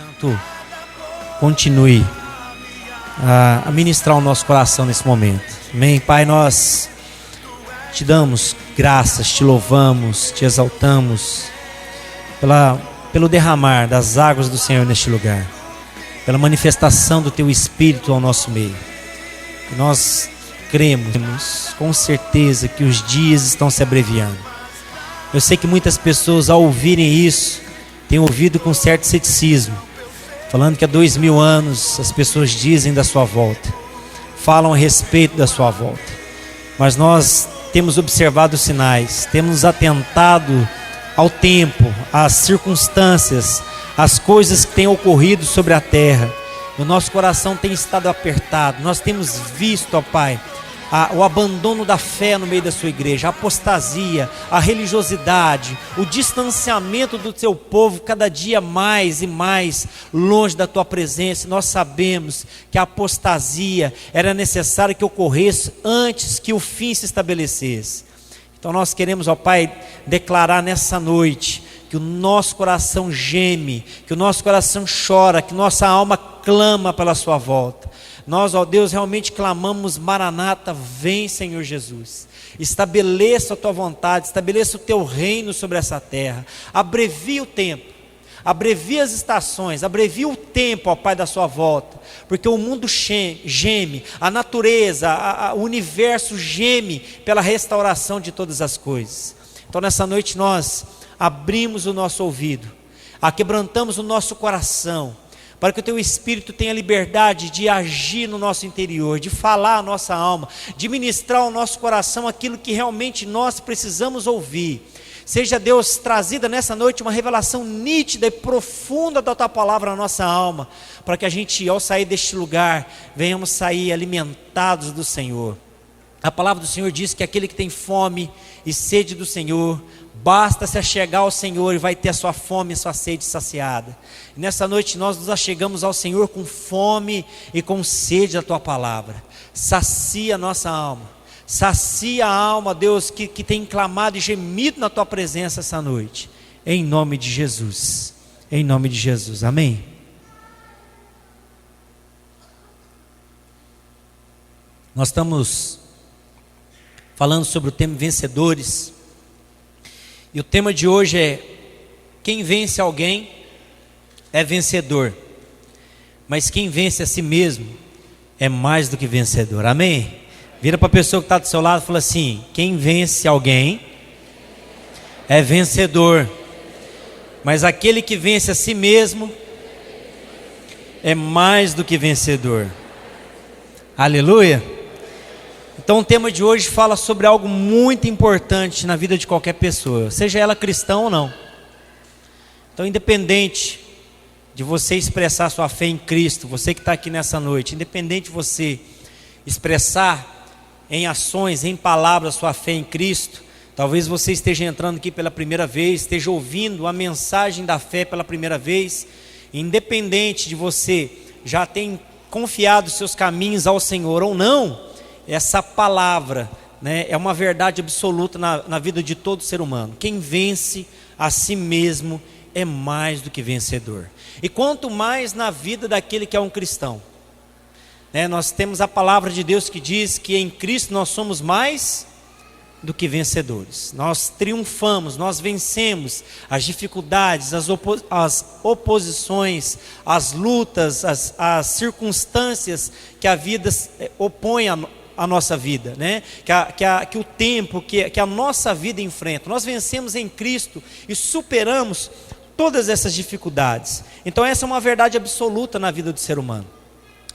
Santo continue a ministrar o nosso coração nesse momento. Amém. Pai, nós te damos graças, te louvamos, te exaltamos pelo derramar das águas do Senhor neste lugar, pela manifestação do teu Espírito ao nosso meio. E nós cremos com certeza que os dias estão se abreviando. Eu sei que muitas pessoas, ao ouvirem isso, têm ouvido com certo ceticismo, falando que há 2000 anos as pessoas dizem da sua volta, falam a respeito da sua volta. Mas nós temos observado os sinais, temos atentado ao tempo, às circunstâncias, às coisas que têm ocorrido sobre a terra. O nosso coração tem estado apertado. Nós temos visto, ó Pai, o abandono da fé no meio da sua igreja, a apostasia, a religiosidade, o distanciamento do teu povo cada dia mais e mais longe da tua presença. Nós sabemos que a apostasia era necessário que ocorresse antes que o fim se estabelecesse. Então nós queremos, ó Pai, declarar nessa noite que o nosso coração geme, que o nosso coração chora, que nossa alma clama pela sua volta. Nós, ó Deus, realmente clamamos: Maranata, vem, Senhor Jesus. Estabeleça a tua vontade, estabeleça o teu reino sobre essa terra. Abrevia o tempo, abrevia as estações, abrevia o tempo, ó Pai, da sua volta, porque o mundo geme, a natureza, o universo geme pela restauração de todas as coisas. Então nessa noite nós abrimos o nosso ouvido, aquebrantamos o nosso coração, para que o teu Espírito tenha liberdade de agir no nosso interior, de falar a nossa alma, de ministrar ao nosso coração aquilo que realmente nós precisamos ouvir. Seja, Deus, trazida nessa noite uma revelação nítida e profunda da tua palavra na nossa alma, para que a gente, ao sair deste lugar, venhamos sair alimentados do Senhor. A palavra do Senhor diz que aquele que tem fome e sede do Senhor, basta se achegar ao Senhor e vai ter a sua fome e a sua sede saciada. E nessa noite nós nos achegamos ao Senhor com fome e com sede da tua palavra. Sacia a nossa alma, sacia a alma, Deus, que tem clamado e gemido na tua presença essa noite, em nome de Jesus, em nome de Jesus, amém. Nós estamos falando sobre o tema vencedores, e o tema de hoje é: quem vence alguém é vencedor, mas quem vence a si mesmo é mais do que vencedor, amém? Vira para a pessoa que está do seu lado e fala assim: quem vence alguém é vencedor, mas aquele que vence a si mesmo é mais do que vencedor. Aleluia. Então o tema de hoje fala sobre algo muito importante na vida de qualquer pessoa, seja ela cristã ou não. Então, independente de você expressar sua fé em Cristo, você que está aqui nessa noite, independente de você expressar em ações, em palavras, sua fé em Cristo, talvez você esteja entrando aqui pela primeira vez, esteja ouvindo a mensagem da fé pela primeira vez, independente de você já ter confiado seus caminhos ao Senhor ou não, essa palavra, né, é uma verdade absoluta na vida de todo ser humano. Quem vence a si mesmo é mais do que vencedor. E quanto mais na vida daquele que é um cristão, né, nós temos a palavra de Deus que diz que em Cristo nós somos mais do que vencedores. Nós triunfamos, nós vencemos as dificuldades, as oposições, as lutas, as circunstâncias que a vida opõe a nossa vida, né? que o tempo, que a nossa vida enfrenta. Nós vencemos em Cristo e superamos todas essas dificuldades. Então essa é uma verdade absoluta na vida do ser humano.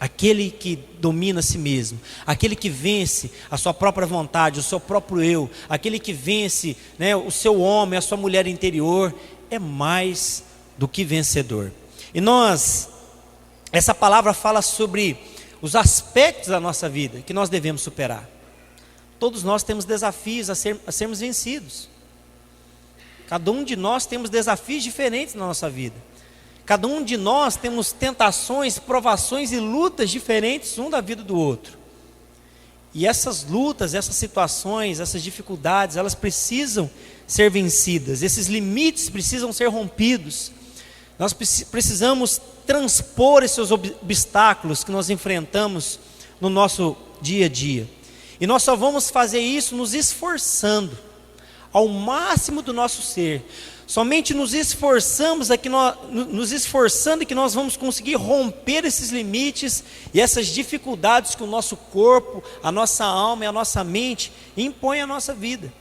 Aquele que domina a si mesmo, aquele que vence a sua própria vontade, o seu próprio eu, aquele que vence, né, o seu homem, a sua mulher interior, é mais do que vencedor. E essa palavra fala sobre os aspectos da nossa vida que nós devemos superar. Todos nós temos desafios a sermos vencidos. Cada um de nós temos desafios diferentes na nossa vida. Cada um de nós temos tentações, provações e lutas diferentes um da vida do outro. E essas lutas, essas situações, essas dificuldades, elas precisam ser vencidas. Esses limites precisam ser rompidos. Nós precisamos transpor esses obstáculos que nós enfrentamos no nosso dia a dia. E nós só vamos fazer isso nos esforçando ao máximo do nosso ser. Somente nos esforçando que nós vamos conseguir romper esses limites e essas dificuldades que o nosso corpo, a nossa alma e a nossa mente impõem à nossa vida.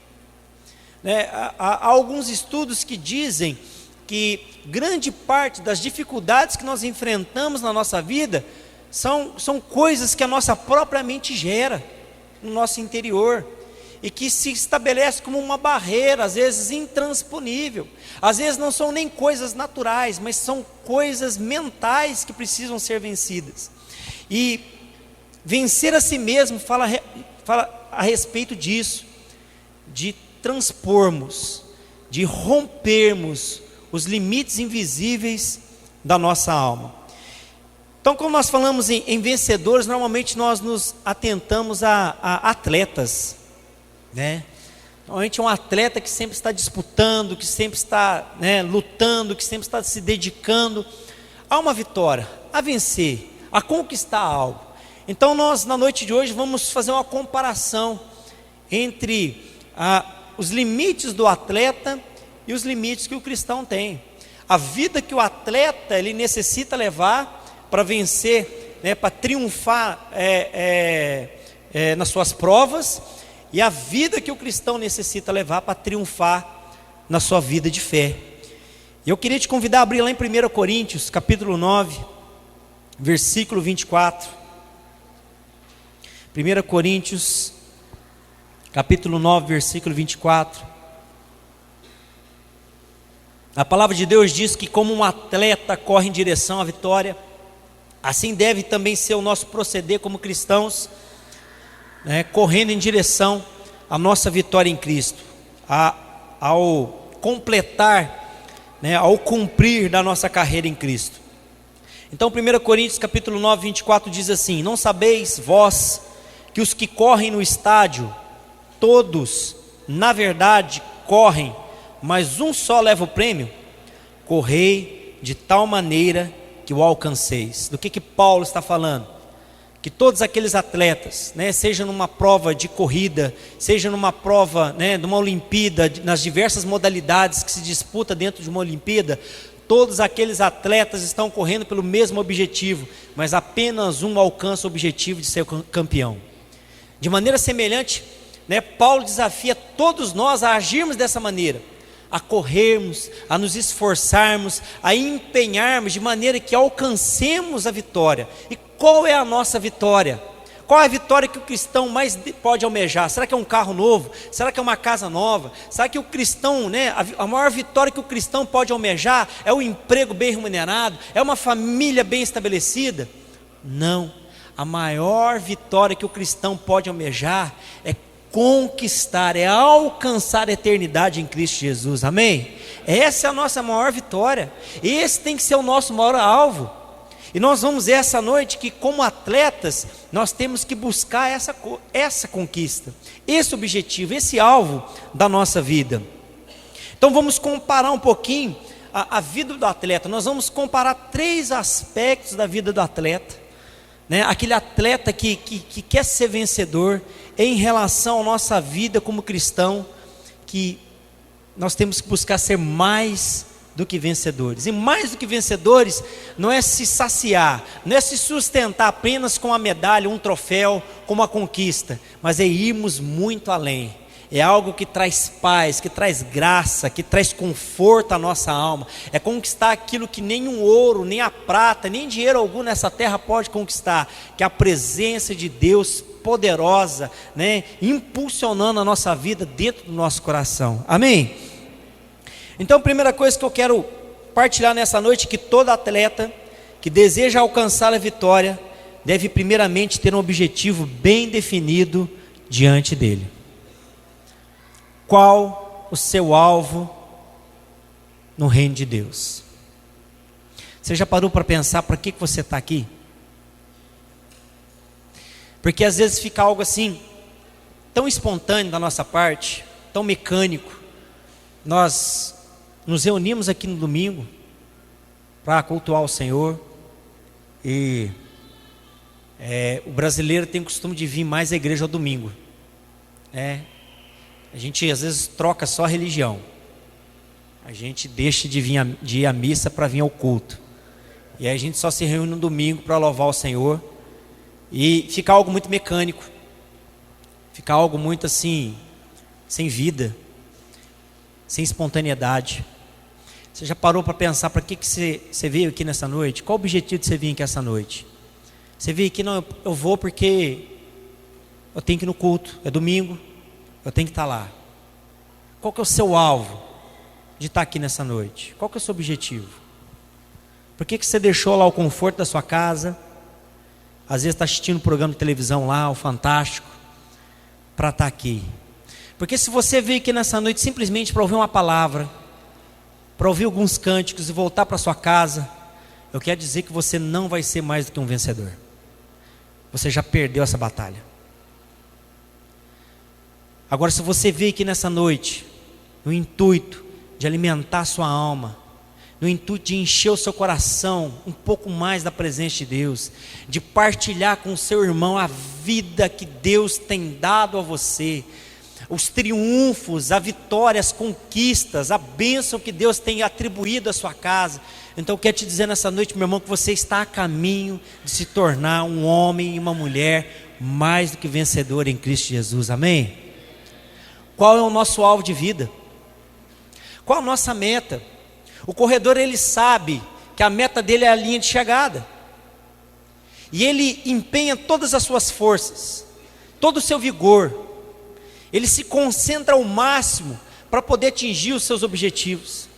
Há alguns estudos que dizem que grande parte das dificuldades que nós enfrentamos na nossa vida são coisas que a nossa própria mente gera no nosso interior, e que se estabelece como uma barreira, às vezes intransponível. Às vezes não são nem coisas naturais, mas são coisas mentais que precisam ser vencidas. E vencer a si mesmo fala a respeito disso, de transpormos, de rompermos os limites invisíveis da nossa alma. Então, quando nós falamos em vencedores, normalmente nós nos atentamos a atletas, Normalmente é um atleta que sempre está disputando, que sempre está lutando, que sempre está se dedicando a uma vitória, a vencer, a conquistar algo. Então nós, na noite de hoje, vamos fazer uma comparação entre os limites do atleta e os limites que o cristão tem. A vida que o atleta ele necessita levar para vencer, para triunfar nas suas provas, e a vida que o cristão necessita levar para triunfar na sua vida de fé. E eu queria te convidar a abrir lá em 1 Coríntios, capítulo 9, versículo 24. 1 Coríntios, capítulo 9, versículo 24. A palavra de Deus diz que como um atleta corre em direção à vitória, assim deve também ser o nosso proceder como cristãos, correndo em direção à nossa vitória em Cristo, ao completar, ao cumprir da nossa carreira em Cristo. Então 1 Coríntios capítulo 9, 24 diz assim: não sabeis vós que os que correm no estádio, todos na verdade correm, mas um só leva o prêmio? Correi de tal maneira que o alcanceis. Do que Paulo está falando? Que todos aqueles atletas, seja numa prova de corrida, seja numa prova, de uma Olimpíada, nas diversas modalidades que se disputa dentro de uma Olimpíada, todos aqueles atletas estão correndo pelo mesmo objetivo, mas apenas um alcança o objetivo de ser campeão. De maneira semelhante, Paulo desafia todos nós a agirmos dessa maneira, a corrermos, a nos esforçarmos, a empenharmos de maneira que alcancemos a vitória. E qual é a nossa vitória? Qual é a vitória que o cristão mais pode almejar? Será que é um carro novo? Será que é uma casa nova? Será que o cristão, a maior vitória que o cristão pode almejar é o emprego bem remunerado? É uma família bem estabelecida? Não. A maior vitória que o cristão pode almejar é conquistar, é alcançar a eternidade em Cristo Jesus. Amém? Essa é a nossa maior vitória. Esse tem que ser o nosso maior alvo. E nós vamos ver essa noite que, como atletas, nós temos que buscar essa conquista, esse objetivo, esse alvo da nossa vida. Então vamos comparar um pouquinho a vida do atleta. Nós vamos comparar 3 aspectos da vida do atleta, aquele atleta que quer ser vencedor, em relação à nossa vida como cristão, que nós temos que buscar ser mais do que vencedores. E mais do que vencedores não é se saciar, não é se sustentar apenas com a medalha, um troféu, com uma conquista, mas é irmos muito além. É algo que traz paz, que traz graça, que traz conforto à nossa alma. É conquistar aquilo que nem o ouro, nem a prata, nem dinheiro algum nessa terra pode conquistar, que é a presença de Deus poderosa, impulsionando a nossa vida dentro do nosso coração. Amém? Então a primeira coisa que eu quero partilhar nessa noite é que todo atleta que deseja alcançar a vitória deve primeiramente ter um objetivo bem definido diante dele. Qual o seu alvo no reino de Deus? Você já parou para pensar para que você está aqui? Porque às vezes fica algo assim, tão espontâneo da nossa parte, tão mecânico. Nós nos reunimos aqui no domingo, para cultuar o Senhor. E o brasileiro tem o costume de vir mais à igreja ao domingo. A gente às vezes troca só a religião. A gente deixa de ir à missa para vir ao culto. E aí a gente só se reúne no domingo para louvar o Senhor. E fica algo muito mecânico. Fica algo muito assim, sem vida, sem espontaneidade. Você já parou para pensar para que você veio aqui nessa noite? Qual o objetivo de você vir aqui essa noite? Você veio aqui, não, eu vou porque eu tenho que ir no culto, é domingo, eu tenho que estar lá. Qual que é o seu alvo de estar aqui nessa noite? Qual que é o seu objetivo? Por que você deixou lá o conforto da sua casa? Às vezes está assistindo um programa de televisão lá, o Fantástico, para estar aqui. Porque se você veio aqui nessa noite simplesmente para ouvir uma palavra, para ouvir alguns cânticos e voltar para sua casa, eu quero dizer que você não vai ser mais do que um vencedor. Você já perdeu essa batalha. Agora, se você veio aqui nessa noite no intuito de alimentar a sua alma, no intuito de encher o seu coração um pouco mais da presença de Deus, de partilhar com o seu irmão a vida que Deus tem dado a você, os triunfos, a vitória, as conquistas, a bênção que Deus tem atribuído à sua casa, então eu quero te dizer nessa noite, meu irmão, que você está a caminho de se tornar um homem e uma mulher mais do que vencedor em Cristo Jesus, amém? Qual é o nosso alvo de vida? Qual a nossa meta? O corredor, ele sabe que a meta dele é a linha de chegada, e ele empenha todas as suas forças, todo o seu vigor, ele se concentra ao máximo para poder atingir os seus objetivos.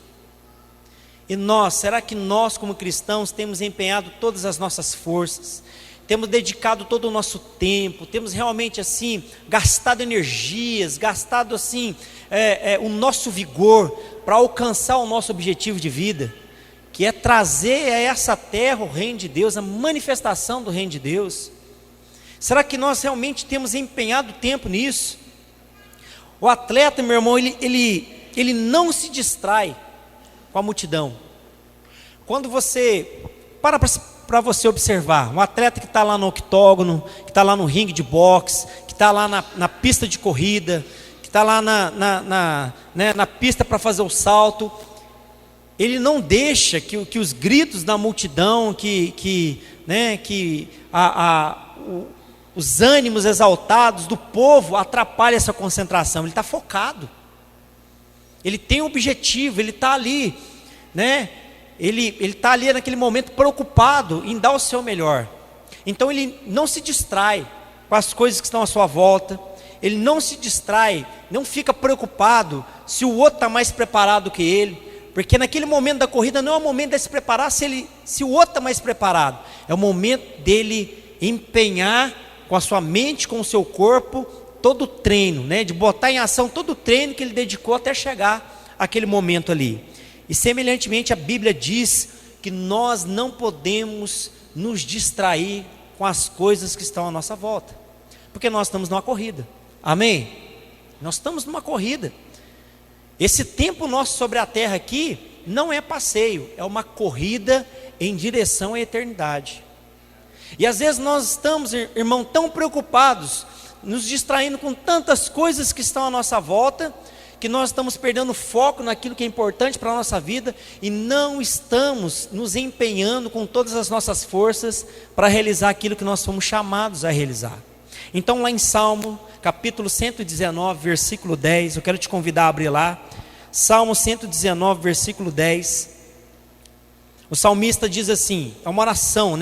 E nós, será que nós como cristãos temos empenhado todas as nossas forças, temos dedicado todo o nosso tempo, temos realmente assim gastado energias, gastado assim o nosso vigor para alcançar o nosso objetivo de vida, que é trazer a essa terra o reino de Deus, a manifestação do reino de Deus? Será que nós realmente temos empenhado tempo nisso? O atleta, meu irmão, ele não se distrai com a multidão. Quando você para você observar, um atleta que está lá no octógono, que está lá no ringue de boxe, que está lá na pista de corrida, que está lá na pista para fazer o salto, ele não deixa que os gritos da multidão, os ânimos exaltados do povo atrapalhem essa concentração. Ele está focado, ele tem um objetivo, ele está ali, ele está ali naquele momento preocupado em dar o seu melhor. Então ele não se distrai com as coisas que estão à sua volta, ele não se distrai, não fica preocupado se o outro está mais preparado que ele, porque naquele momento da corrida não é o momento de se preparar se o outro está mais preparado, é o momento dele empenhar com a sua mente, com o seu corpo, todo o treino, de botar em ação todo o treino que ele dedicou até chegar àquele momento ali. E semelhantemente a Bíblia diz que nós não podemos nos distrair com as coisas que estão à nossa volta, porque nós estamos numa corrida, amém? Nós estamos numa corrida. Esse tempo nosso sobre a terra aqui não é passeio, é uma corrida em direção à eternidade. E às vezes nós estamos, irmão, tão preocupados, nos distraindo com tantas coisas que estão à nossa volta, que nós estamos perdendo foco naquilo que é importante para a nossa vida, e não estamos nos empenhando com todas as nossas forças para realizar aquilo que nós fomos chamados a realizar. Então lá em Salmo, capítulo 119, versículo 10, eu quero te convidar a abrir lá, Salmo 119, versículo 10, o salmista diz assim, é uma oração,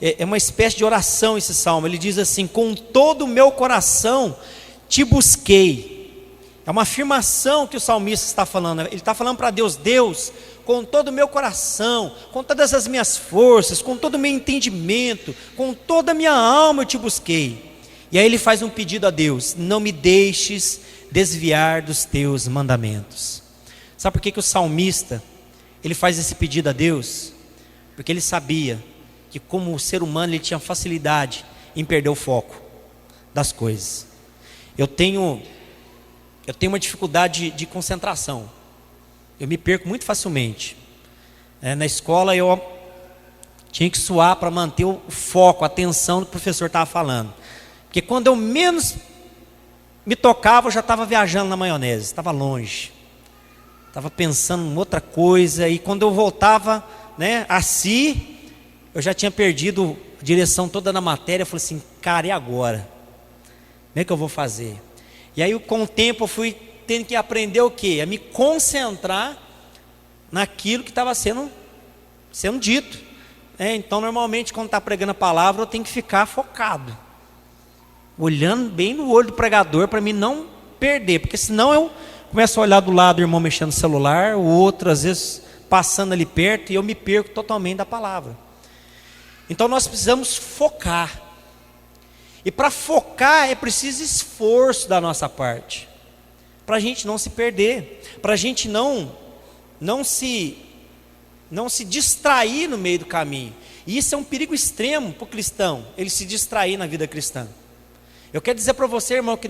é uma espécie de oração esse salmo. Ele diz assim: com todo o meu coração te busquei. É uma afirmação que o salmista está falando. Ele está falando para Deus: Deus, com todo o meu coração, com todas as minhas forças, com todo o meu entendimento, com toda a minha alma eu te busquei. E aí ele faz um pedido a Deus: não me deixes desviar dos teus mandamentos. Sabe por que o salmista ele faz esse pedido a Deus? Porque ele sabia que, como ser humano, ele tinha facilidade em perder o foco das coisas. Eu tenho uma dificuldade de concentração. Eu me perco muito facilmente. Na escola eu tinha que suar para manter o foco, a atenção do que o professor estava falando. Porque quando eu menos me tocava, eu já estava viajando na maionese, estava longe. Estava pensando em outra coisa, e quando eu voltava, eu já tinha perdido a direção toda na matéria. Eu falei assim, cara, e agora? Como é que eu vou fazer? E aí com o tempo eu fui tendo que aprender o quê? A me concentrar naquilo que estava sendo dito. Então normalmente quando está pregando a palavra eu tenho que ficar focado, olhando bem no olho do pregador para mim não perder, porque senão eu começo a olhar do lado, o irmão mexendo no celular, o outro às vezes passando ali perto, e eu me perco totalmente da palavra. Então nós precisamos focar, e para focar é preciso esforço da nossa parte, para a gente não se perder, para a gente não se distrair no meio do caminho. E isso é um perigo extremo para o cristão, ele se distrair na vida cristã. Eu quero dizer para você, irmão, que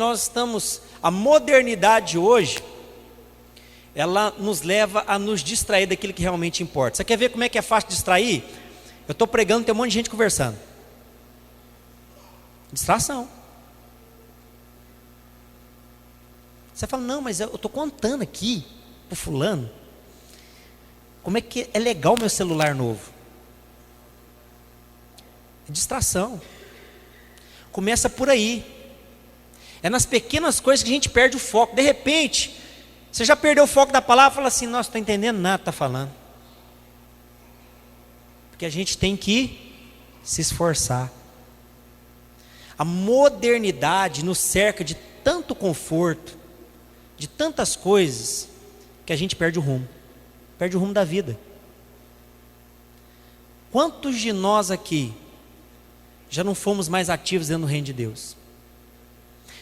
a modernidade hoje, ela nos leva a nos distrair daquilo que realmente importa. Você quer ver como é que é fácil distrair? Eu estou pregando, tem um monte de gente conversando. Distração. Você fala, não, mas eu estou contando aqui para o fulano como é que é legal o meu celular novo. É distração. Começa por aí. É nas pequenas coisas que a gente perde o foco. De repente, você já perdeu o foco da palavra e fala assim, nossa, não estou entendendo nada que está falando. Porque a gente tem que se esforçar. A modernidade nos cerca de tanto conforto, de tantas coisas, que a gente perde o rumo da vida. Quantos de nós aqui já não fomos mais ativos dentro do reino de Deus?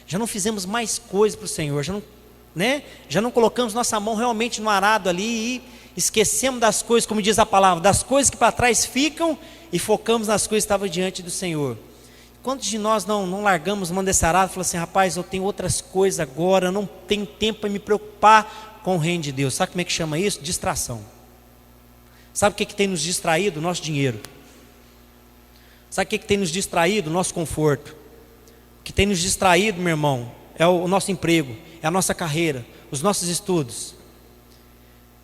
Já não fizemos mais coisas para o Senhor, já não colocamos nossa mão realmente no arado ali e esquecemos das coisas, como diz a palavra, das coisas que para trás ficam, e focamos nas coisas que estavam diante do Senhor. Quantos de nós não largamos mão desse arado e falamos assim, rapaz, eu tenho outras coisas agora, eu não tenho tempo para me preocupar com o reino de Deus. Sabe como é que chama isso? Distração. Sabe o que tem nos distraído? O nosso dinheiro. Sabe o que tem nos distraído? O nosso conforto. O que tem nos distraído, meu irmão, é o nosso emprego, é a nossa carreira, os nossos estudos.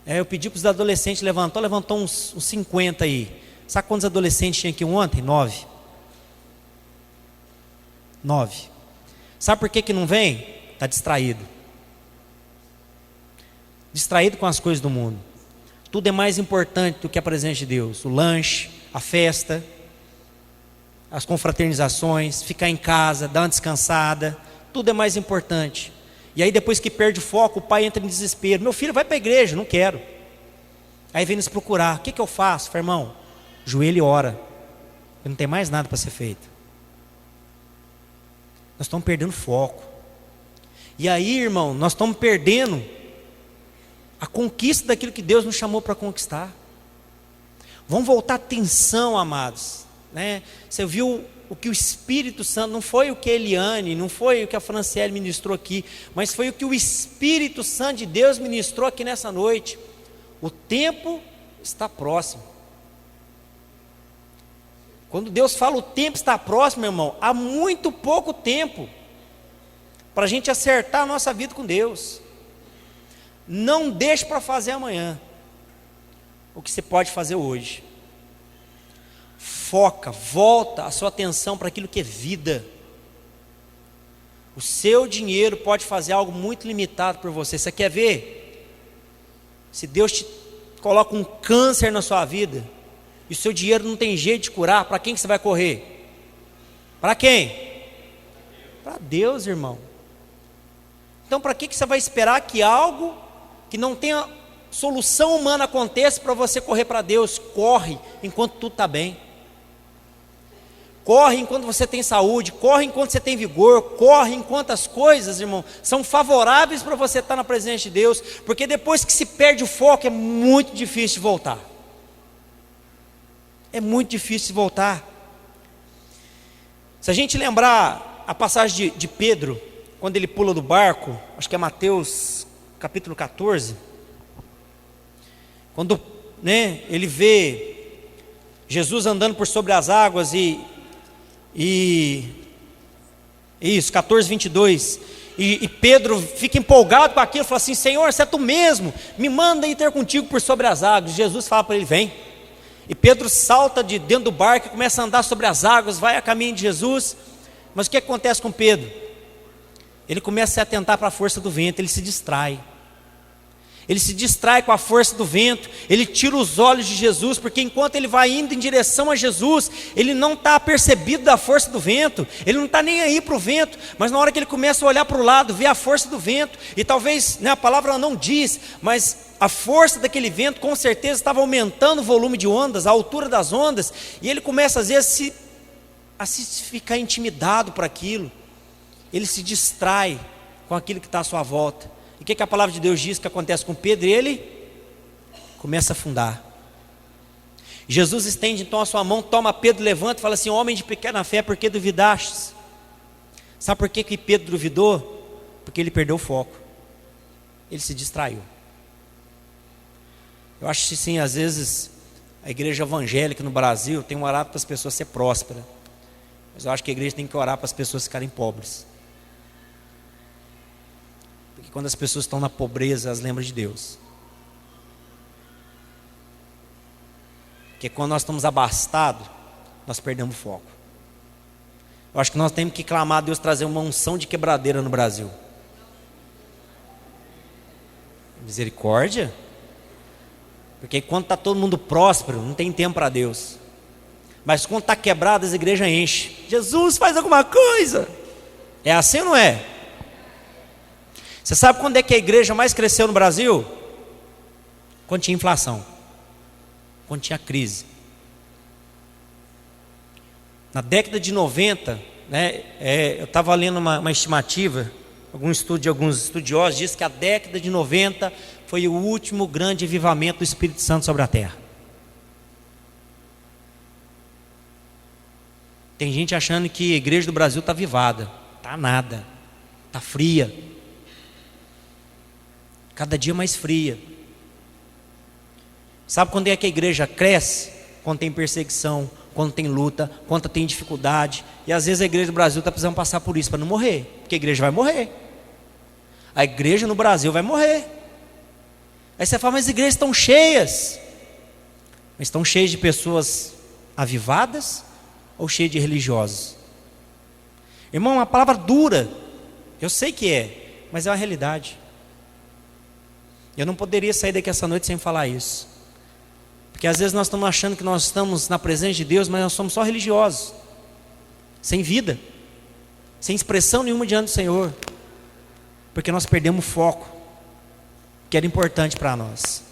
Eu pedi para os adolescentes, levantou uns 50 aí. Sabe quantos adolescentes tinha aqui ontem? 9. Sabe por que não vem? Está distraído. Distraído com as coisas do mundo. Tudo é mais importante do que a presença de Deus. O lanche, a festa, as confraternizações, ficar em casa, dar uma descansada, tudo é mais importante. E aí depois que perde o foco, o pai entra em desespero. Meu filho vai para a igreja, não quero. Aí vem nos procurar, o que eu faço? Fala, irmão, joelho e ora, não tem mais nada para ser feito. Nós estamos perdendo foco. E aí, irmão, nós estamos perdendo a conquista daquilo que Deus nos chamou para conquistar. Vamos voltar a atenção, amados. Você viu o que o Espírito Santo, não foi o que a Eliane, não foi o que a Franciele ministrou aqui, mas foi o que o Espírito Santo de Deus ministrou aqui nessa noite. O tempo está próximo. Quando Deus fala o tempo está próximo, meu irmão, há muito pouco tempo para a gente acertar a nossa vida com Deus. Não deixe para fazer amanhã o que você pode fazer hoje. Foca, volta a sua atenção para aquilo que é vida. O seu dinheiro pode fazer algo muito limitado por você. Você quer ver? Se Deus te coloca um câncer na sua vida e o seu dinheiro não tem jeito de curar, para quem que você vai correr? Para quem? Para Deus, irmão. Então para que você vai esperar que algo que não tenha solução humana aconteça para você correr para Deus? Corre enquanto tudo está bem. Corre enquanto você tem saúde, corre enquanto você tem vigor, corre enquanto as coisas, irmão, são favoráveis para você estar na presença de Deus, porque depois que se perde o foco é muito difícil de voltar. É muito difícil de voltar. Se a gente lembrar a passagem de Pedro, quando ele pula do barco, acho que é Mateus capítulo 14, quando né, ele vê Jesus andando por sobre as águas isso, 14, 22, e Pedro fica empolgado com aquilo, fala assim: Senhor, se é tu mesmo, me manda ir ter contigo por sobre as águas. Jesus fala para ele: vem. E Pedro salta de dentro do barco e começa a andar sobre as águas, vai a caminho de Jesus. Mas o que acontece com Pedro? Ele começa a se atentar para a força do vento, ele se distrai. Ele se distrai com a força do vento, ele tira os olhos de Jesus, porque enquanto ele vai indo em direção a Jesus, ele não está apercebido da força do vento, ele não está nem aí para o vento, mas na hora que ele começa a olhar para o lado, vê a força do vento, e talvez, né, a palavra não diz, mas a força daquele vento com certeza estava aumentando o volume de ondas, a altura das ondas, e ele começa às vezes a se ficar intimidado por aquilo, ele se distrai com aquilo que está à sua volta. E o que a palavra de Deus diz que acontece com Pedro? E ele começa a afundar. Jesus estende então a sua mão, toma Pedro, levanta e fala assim: homem de pequena fé, por que duvidastes? Sabe por que Pedro duvidou? Porque ele perdeu o foco, ele se distraiu. Eu acho que sim, às vezes a igreja evangélica no Brasil tem orado para as pessoas ser prósperas, mas eu acho que a igreja tem que orar para as pessoas ficarem pobres. Quando as pessoas estão na pobreza, elas lembram de Deus. Porque quando nós estamos abastados, nós perdemos o foco. Eu acho que nós temos que clamar a Deus trazer uma unção de quebradeira no Brasil. Misericórdia. Porque quando está todo mundo próspero, não tem tempo para Deus. Mas quando está quebrado, as igrejas enchem. Jesus, faz alguma coisa. É assim ou não é? Você sabe quando é que a igreja mais cresceu no Brasil? Quando tinha inflação, quando tinha crise. Na década de 90, né, eu estava lendo uma estimativa, algum estudo de alguns estudiosos diz que a década de 90 foi o último grande avivamento do Espírito Santo sobre a terra. Tem gente achando que a igreja do Brasil está avivada. Está nada, está fria. Cada dia mais fria. Sabe quando é que a igreja cresce? Quando tem perseguição, quando tem luta, quando tem dificuldade. E às vezes a igreja do Brasil está precisando passar por isso para não morrer, porque a igreja vai morrer. A igreja no Brasil vai morrer. Aí você fala: mas as igrejas estão cheias. Mas estão cheias de pessoas avivadas ou cheias de religiosos? Irmão, uma palavra dura, eu sei que é, mas é uma realidade. Eu não poderia sair daqui essa noite sem falar isso. Porque às vezes nós estamos achando que nós estamos na presença de Deus, mas nós somos só religiosos, sem vida, sem expressão nenhuma diante do Senhor, porque nós perdemos o foco que era importante para nós.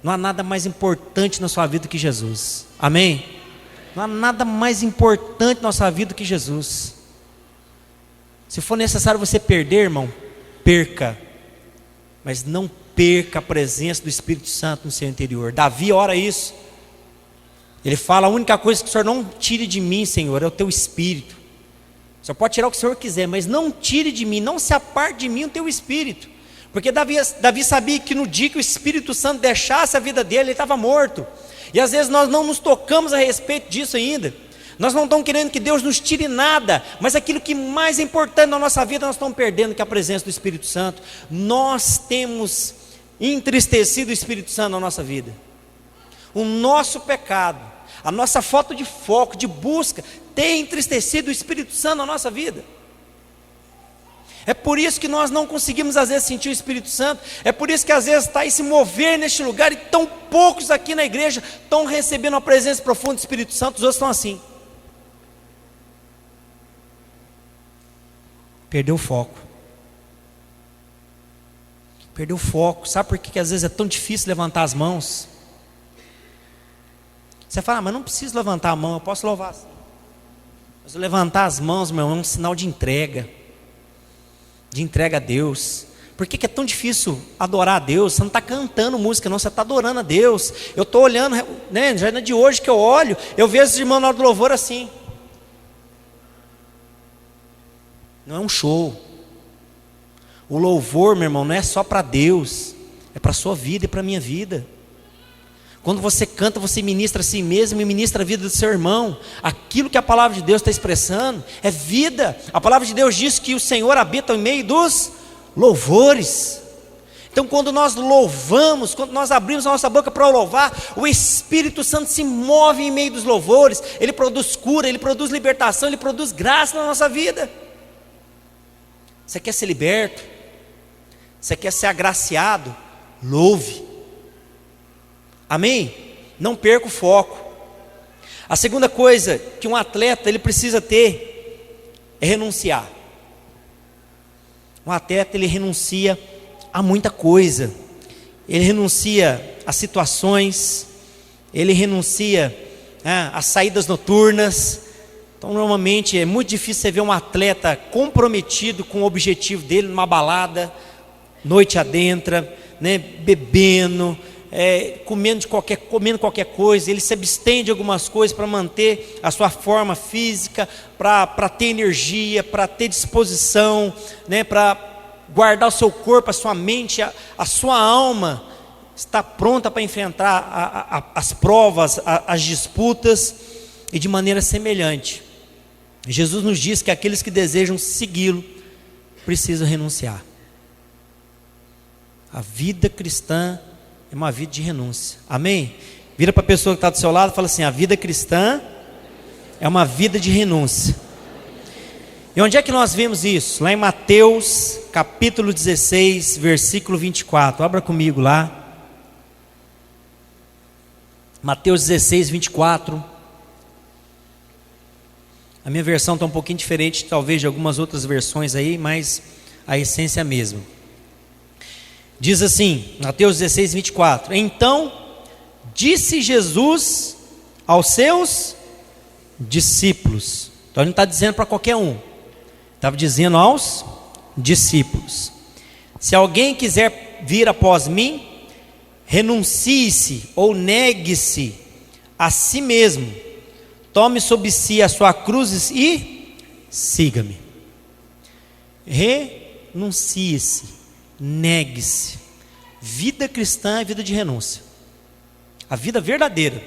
Não há nada mais importante na sua vida que Jesus. Amém? Não há nada mais importante na sua vida que Jesus. Se for necessário você perder, irmão, perca, mas não perca a presença do Espírito Santo no seu interior. Davi ora isso. Ele fala: a única coisa que o Senhor não tire de mim, Senhor, é o teu Espírito. O Senhor pode tirar o que o Senhor quiser, mas não tire de mim, não se aparte de mim o teu Espírito. Porque Davi sabia que no dia que o Espírito Santo deixasse a vida dele, ele estava morto. E às vezes nós não nos tocamos a respeito disso ainda. Nós não estamos querendo que Deus nos tire nada, mas aquilo que mais é importante na nossa vida nós estamos perdendo, que é a presença do Espírito Santo. Nós temos entristecido o Espírito Santo na nossa vida. O nosso pecado, a nossa falta de foco, de busca, tem entristecido o Espírito Santo na nossa vida. É por isso que nós não conseguimos às vezes sentir o Espírito Santo. É por isso que às vezes está aí se mover neste lugar, e tão poucos aqui na igreja estão recebendo a presença profunda do Espírito Santo. Os outros estão assim. Perdeu o foco. Perdeu o foco. Sabe por que às vezes é tão difícil levantar as mãos? Você fala: mas não preciso levantar a mão, eu posso louvar assim. Mas levantar as mãos, meu irmão, é um sinal de entrega a Deus. Por que é tão difícil adorar a Deus? Você não está cantando música não, você está adorando a Deus. Eu estou olhando, né, já é de hoje que eu olho, eu vejo os irmãos na hora do louvor assim. Não é um show. O louvor, meu irmão, não é só para Deus, é para a sua vida e para a minha vida. Quando você canta, você ministra a si mesmo e ministra a vida do seu irmão. Aquilo que a palavra de Deus está expressando é vida. A palavra de Deus diz que o Senhor habita em meio dos louvores. Então, quando nós louvamos, quando nós abrimos a nossa boca para louvar, o Espírito Santo se move em meio dos louvores. Ele produz cura, ele produz libertação, ele produz graça na nossa vida. Você quer ser liberto? Você quer ser agraciado? Louve. Amém? Não perca o foco. A segunda coisa que um atleta ele precisa ter é renunciar. Um atleta ele renuncia a muita coisa. Ele renuncia a situações, ele renuncia às saídas noturnas. Então normalmente é muito difícil você ver um atleta comprometido com o objetivo dele numa balada, noite adentro, bebendo, comendo qualquer coisa. Ele se abstém de algumas coisas para manter a sua forma física, para ter energia, para ter disposição, para guardar o seu corpo, a sua mente, a sua alma está pronta para enfrentar as provas, as disputas. E de maneira semelhante, Jesus nos diz que aqueles que desejam segui-lo precisam renunciar. A vida cristã é uma vida de renúncia. Amém? Vira para a pessoa que está do seu lado e fala assim: a vida cristã é uma vida de renúncia. E onde é que nós vemos isso? Lá em Mateus capítulo 16, versículo 24. Abra comigo lá. Mateus 16, 24. A minha versão está um pouquinho diferente, talvez, de algumas outras versões aí, mas a essência é a mesma. Diz assim, Mateus 16, 24. Então disse Jesus aos seus discípulos. Então ele não está dizendo para qualquer um. Estava dizendo aos discípulos: se alguém quiser vir após mim, renuncie-se ou negue-se a si mesmo, tome sobre si a sua cruz e siga-me. Renuncie-se, negue-se. Vida cristã é vida de renúncia. A vida verdadeira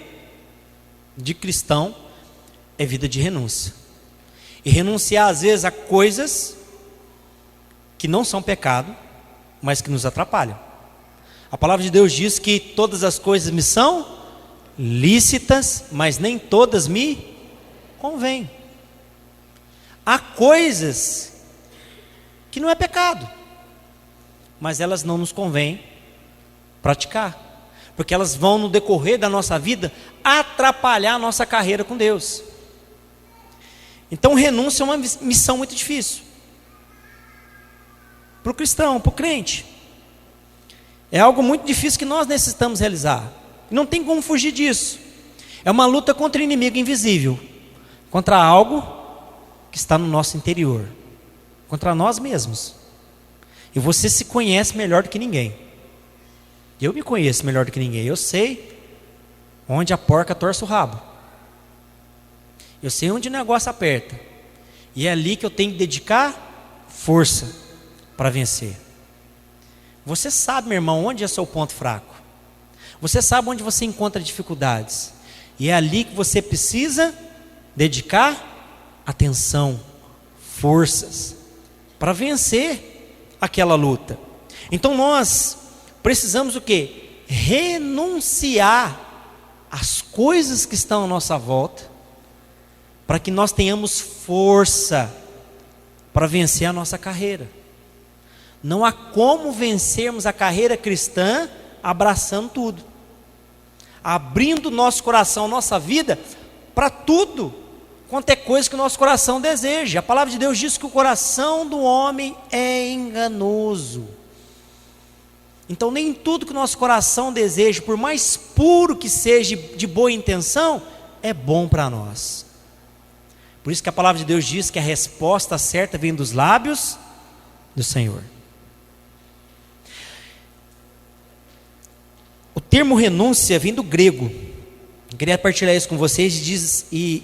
de cristão é vida de renúncia. E renunciar às vezes a coisas que não são pecado, mas que nos atrapalham. A palavra de Deus diz que todas as coisas me são lícitas, mas nem todas me convêm. Há coisas que não é pecado, mas elas não nos convém praticar, porque elas vão no decorrer da nossa vida atrapalhar a nossa carreira com Deus. Então renúncia é uma missão muito difícil para o cristão, para o crente. É algo muito difícil que nós necessitamos realizar. Não tem como fugir disso. É uma luta contra o inimigo invisível, contra algo que está no nosso interior, contra nós mesmos. E você se conhece melhor do que ninguém. Eu me conheço melhor do que ninguém. Eu sei onde a porca torce o rabo. Eu sei onde o negócio aperta. E é ali que eu tenho que dedicar força para vencer. Você sabe, meu irmão, onde é seu ponto fraco. Você sabe onde você encontra dificuldades. E é ali que você precisa dedicar atenção, forças, para vencer aquela luta. Então nós precisamos o quê? Renunciar às coisas que estão à nossa volta, para que nós tenhamos força para vencer a nossa carreira. Não há como vencermos a carreira cristã abraçando tudo, abrindo nosso coração, nossa vida para tudo quanto é coisa que o nosso coração deseja. A palavra de Deus diz que o coração do homem é enganoso. Então nem tudo que o nosso coração deseja, por mais puro que seja de boa intenção, é bom para nós. Por isso que a palavra de Deus diz que a resposta certa vem dos lábios do Senhor. O termo renúncia vem do grego. Eu queria partilhar isso com vocês. E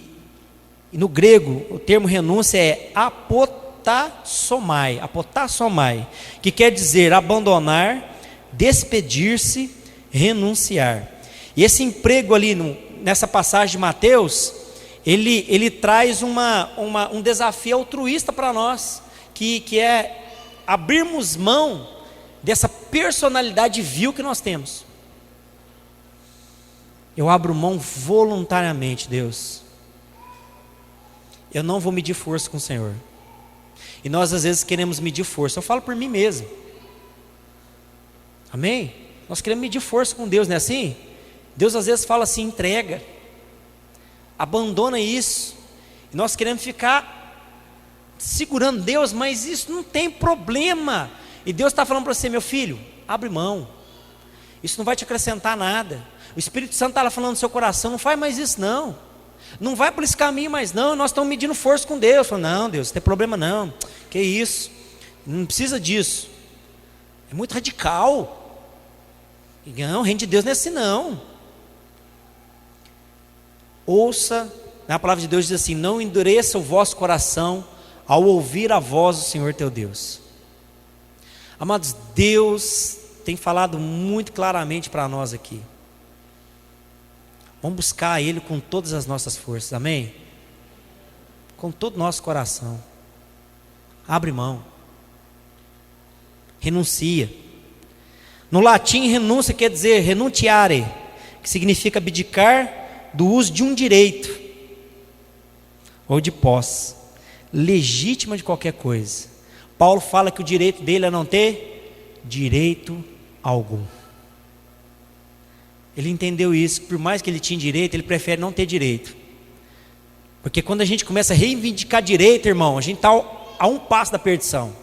no grego, o termo renúncia é apotassomai, que quer dizer abandonar, despedir-se, renunciar. E esse emprego ali, nessa passagem de Mateus, ele traz um desafio altruísta para nós, que é abrirmos mão dessa personalidade vil que nós temos. Eu abro mão voluntariamente, Deus. Eu não vou medir força com o Senhor. E nós às vezes queremos medir força. Eu falo por mim mesmo. Amém? Nós queremos medir força com Deus, não é assim? Deus às vezes fala assim: entrega, abandona isso. E nós queremos ficar segurando Deus, mas isso não tem problema. E Deus está falando para você: meu filho, abre mão. Isso não vai te acrescentar nada. O Espírito Santo está lá falando no seu coração: não faz mais isso não. Não vai por esse caminho mais não. Nós estamos medindo força com Deus. Falo, não, Deus, não tem problema não. Que isso? Não precisa disso. É muito radical. Não, o reino de Deus não é assim não. Ouça, a palavra de Deus diz assim: não endureça o vosso coração ao ouvir a voz do Senhor teu Deus. Amados, Deus tem falado muito claramente para nós aqui. Vamos buscar Ele com todas as nossas forças, amém? Com todo o nosso coração. Abre mão. Renuncia. No latim, renúncia quer dizer renuntiare, que significa abdicar do uso de um direito ou de posse legítima de qualquer coisa. Paulo fala que o direito dele é não ter direito algum. Ele entendeu isso, que por mais que ele tinha direito, ele prefere não ter direito. Porque quando a gente começa a reivindicar direito, irmão, a gente está a um passo da perdição.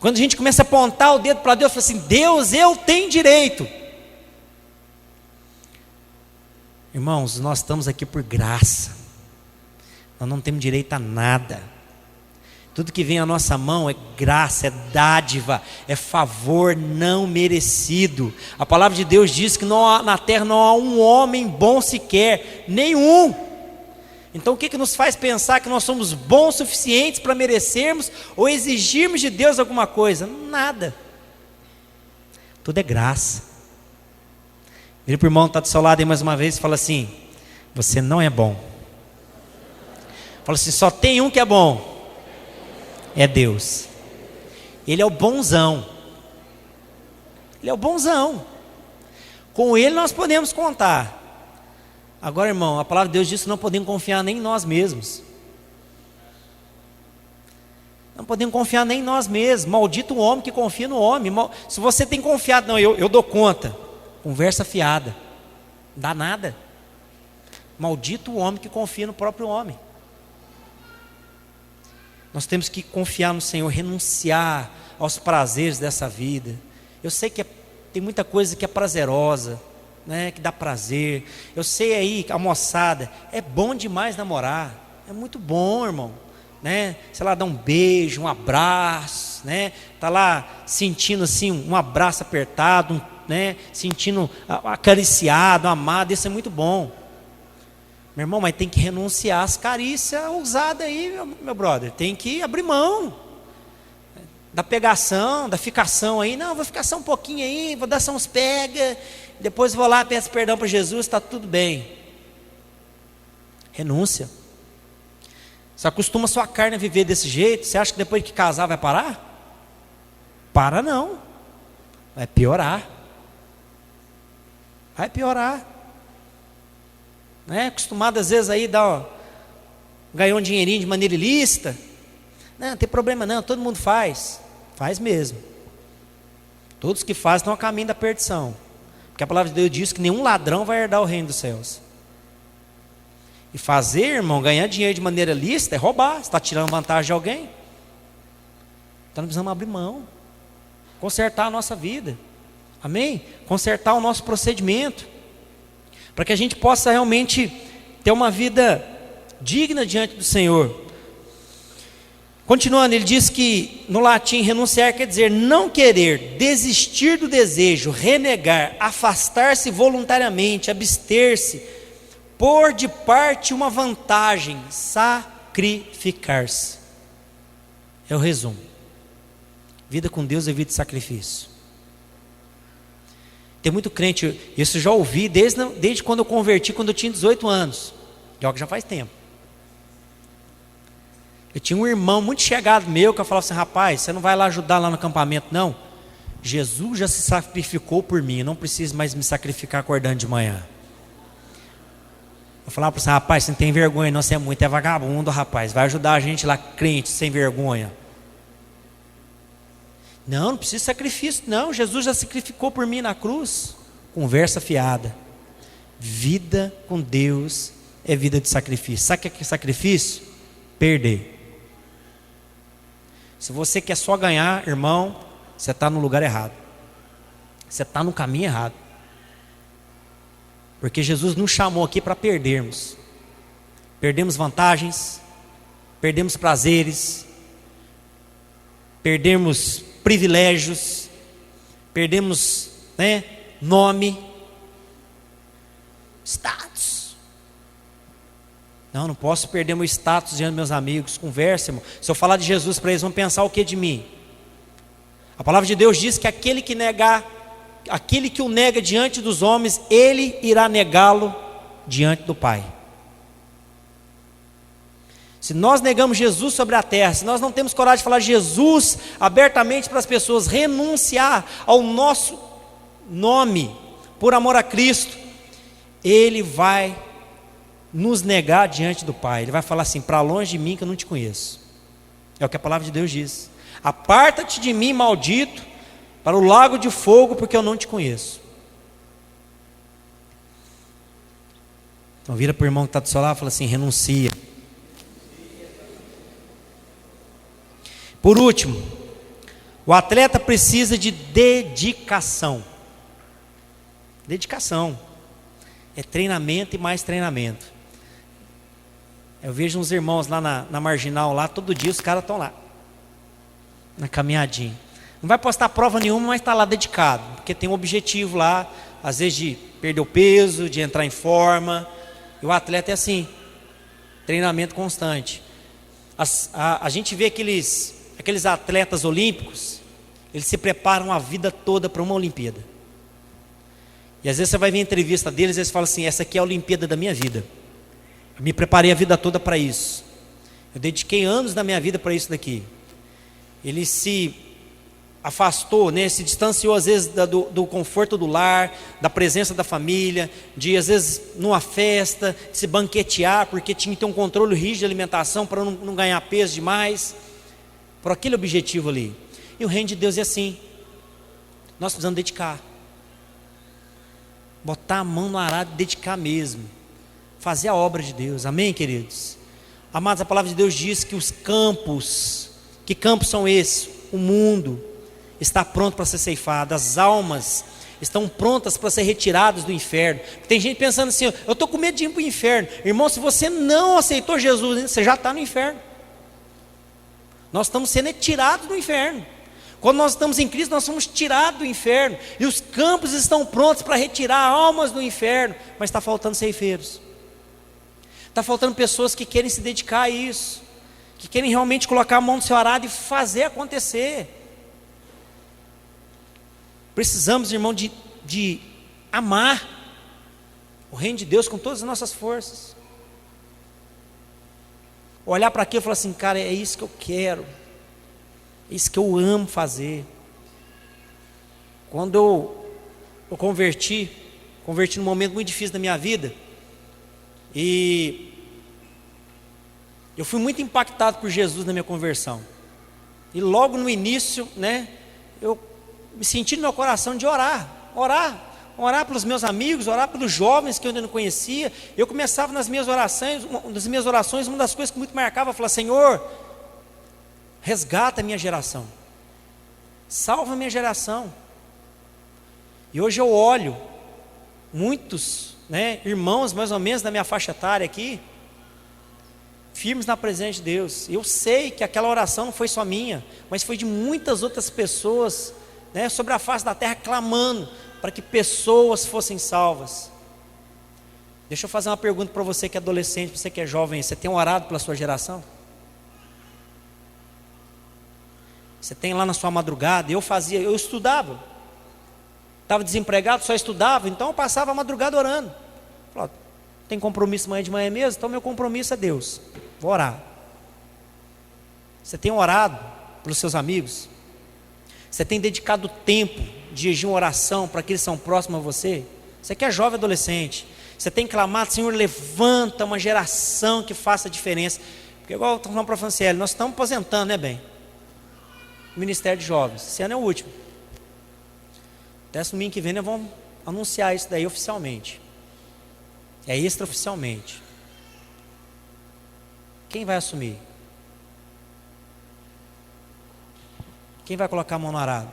Quando a gente começa a apontar o dedo para Deus, fala assim: Deus, eu tenho direito. Irmãos, nós estamos aqui por graça. Nós não temos direito a nada. Tudo que vem à nossa mão é graça, é dádiva, é favor não merecido. A palavra de Deus diz que na terra não há um homem bom sequer, nenhum. Então o que nos faz pensar que nós somos bons o suficientes para merecermos ou exigirmos de Deus alguma coisa? Nada. Tudo é graça. Vira para o irmão que está do seu lado aí mais uma vez e fala assim: você não é bom. Fala assim: só tem um que é bom. É Deus. Ele é o bonzão. Ele é o bonzão. Com Ele nós podemos contar. Agora, irmão, a palavra de Deus diz que não podemos confiar nem em nós mesmos. Não podemos confiar nem em nós mesmos. Maldito o homem que confia no homem. Se você tem confiado, não, eu dou conta. Conversa fiada. Não dá nada. Maldito o homem que confia no próprio homem. Nós temos que confiar no Senhor, renunciar aos prazeres dessa vida. Eu sei que tem muita coisa que é prazerosa, né, que dá prazer. Eu sei aí, a moçada, é bom demais namorar. É muito bom, irmão. Né? Sei lá, dar um beijo, um abraço, né? Tá lá sentindo assim um abraço apertado, né? Sentindo acariciado, amado. Isso é muito bom. Meu irmão, mas tem que renunciar às carícias ousadas aí, meu brother. Tem que abrir mão da pegação, da ficação aí. Não, vou ficar só um pouquinho aí, vou dar só uns pega, depois vou lá, peço perdão para Jesus, está tudo bem. Renúncia. Você acostuma a sua carne a viver desse jeito, você acha que depois que casar vai parar? Para não. Vai piorar. Vai piorar. Né? Acostumado às vezes aí ganhar um dinheirinho de maneira ilícita. Não tem problema não, todo mundo faz. Faz mesmo. Todos que fazem estão a caminho da perdição. Porque a palavra de Deus diz que nenhum ladrão vai herdar o reino dos céus. E fazer, irmão, ganhar dinheiro de maneira lícita é roubar. Você está tirando vantagem de alguém. Então nós precisamos abrir mão. Consertar a nossa vida. Amém? Consertar o nosso procedimento. Para que a gente possa realmente ter uma vida digna diante do Senhor. Continuando, ele diz que no latim renunciar quer dizer não querer, desistir do desejo, renegar, afastar-se voluntariamente, abster-se, pôr de parte uma vantagem, sacrificar-se. É o resumo. Vida com Deus é vida de sacrifício. Tem muito crente, isso eu já ouvi desde quando eu converti, quando eu tinha 18 anos. Que é o que já faz tempo. Eu tinha um irmão muito chegado meu que eu falava assim: rapaz, você não vai lá ajudar lá no acampamento não? Jesus já se sacrificou por mim, eu não preciso mais me sacrificar acordando de manhã. Eu falava para você: rapaz, você não tem vergonha não, você é vagabundo, rapaz, vai ajudar a gente lá, crente, sem vergonha. Não precisa de sacrifício não, Jesus já sacrificou por mim na cruz. Conversa fiada. Vida com Deus é vida de sacrifício. Sabe o que é sacrifício? Perder. Se você quer só ganhar, irmão, você está no lugar errado. Você está no caminho errado. Porque Jesus nos chamou aqui para perdermos. Perdemos vantagens, perdemos prazeres, perdemos privilégios, perdemos, nome, status. Não posso perder meu status diante dos meus amigos. Conversa, irmão. Se eu falar de Jesus para eles, vão pensar o que de mim? A palavra de Deus diz que aquele que o nega diante dos homens, ele irá negá-lo diante do Pai. Se nós negamos Jesus sobre a terra, se nós não temos coragem de falar de Jesus abertamente para as pessoas, renunciar ao nosso nome por amor a Cristo, Ele vai nos negar diante do Pai. Ele vai falar assim: para longe de mim que eu não te conheço. É o que a palavra de Deus diz: aparta-te de mim, maldito, para o lago de fogo, porque eu não te conheço. Então vira para o irmão que está do seu lado e fala assim: renuncia. Por último, o atleta precisa de dedicação. Dedicação é treinamento e mais treinamento. Eu vejo uns irmãos lá na Marginal, lá todo dia os caras estão lá na caminhadinha. Não vai postar prova nenhuma, mas está lá dedicado, porque tem um objetivo lá, às vezes de perder o peso, de entrar em forma. E o atleta é assim, treinamento constante. A gente vê aqueles atletas olímpicos, eles se preparam a vida toda para uma Olimpíada. E às vezes você vai ver a entrevista deles e eles falam assim: essa aqui é a Olimpíada da minha vida. Eu me preparei a vida toda para isso. Eu dediquei anos da minha vida para isso daqui. Ele se afastou, se distanciou às vezes do conforto do lar, da presença da família, de às vezes numa festa, se banquetear, porque tinha que ter um controle rígido de alimentação para não ganhar peso demais, por aquele objetivo ali. E o reino de Deus é assim. Nós precisamos dedicar, botar a mão no arado e dedicar mesmo, fazer a obra de Deus. Amém, queridos? Amados, a palavra de Deus diz que os campos, que campos são esses? O mundo está pronto para ser ceifado, as almas estão prontas para ser retiradas do inferno. Tem gente pensando assim: eu estou com medo de ir para o inferno. Irmão, se você não aceitou Jesus, você já está no inferno. Nós estamos sendo tirados do inferno. Quando nós estamos em Cristo, nós somos tirados do inferno. E os campos estão prontos para retirar almas do inferno. Mas está faltando ceifeiros. Está faltando pessoas que querem se dedicar a isso, que querem realmente colocar a mão no seu arado e fazer acontecer. Precisamos, irmão, de amar o reino de Deus com todas as nossas forças. Olhar para aquilo e falar assim: cara, é isso que eu quero, é isso que eu amo fazer. Quando eu converti num momento muito difícil da minha vida, e eu fui muito impactado por Jesus na minha conversão. E logo no início, eu me senti no meu coração de orar pelos meus amigos, orar pelos jovens que eu ainda não conhecia. Eu começava nas minhas orações, uma das coisas que muito marcava, eu falava: Senhor, resgata a minha geração, salva a minha geração. E hoje eu olho muitos, irmãos mais ou menos da minha faixa etária aqui, firmes na presença de Deus. Eu sei que aquela oração não foi só minha, mas foi de muitas outras pessoas, sobre a face da terra, clamando para que pessoas fossem salvas. Deixa eu fazer uma pergunta para você que é adolescente, você que é jovem: você tem orado pela sua geração? Você tem lá na sua madrugada? Eu estudava. Estava desempregado, só estudava, então eu passava a madrugada orando. Falei, tem compromisso amanhã de manhã mesmo? Então meu compromisso é Deus, vou orar. Você tem orado pelos seus amigos? Você tem dedicado tempo de jejum, oração para aqueles que são próximos a você? Você que é jovem adolescente, você tem clamado, Senhor, levanta uma geração que faça diferença. Porque igual eu estou falando para a Franciele, nós estamos aposentando, né, bem? O Ministério de Jovens, esse ano é o último. Até domingo que vem nós vamos anunciar isso daí oficialmente. É extraoficialmente. Quem vai assumir? Quem vai colocar a mão no arado?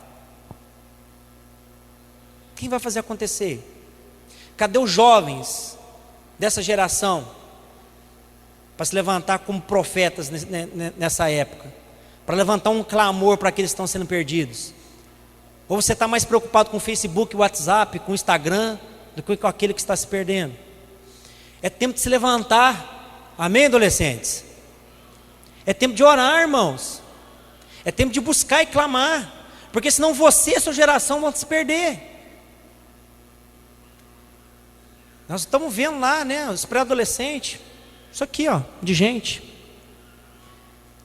Quem vai fazer acontecer? Cadê os jovens dessa geração para se levantar como profetas nessa época? Para levantar um clamor para aqueles que estão sendo perdidos? Ou você está mais preocupado com o Facebook, o WhatsApp, com o Instagram, do que com aquele que está se perdendo? É tempo de se levantar, amém, adolescentes? É tempo de orar, irmãos. É tempo de buscar e clamar, porque senão você e a sua geração vão se perder. Nós estamos vendo lá, né, os pré-adolescentes, isso aqui, ó, de gente.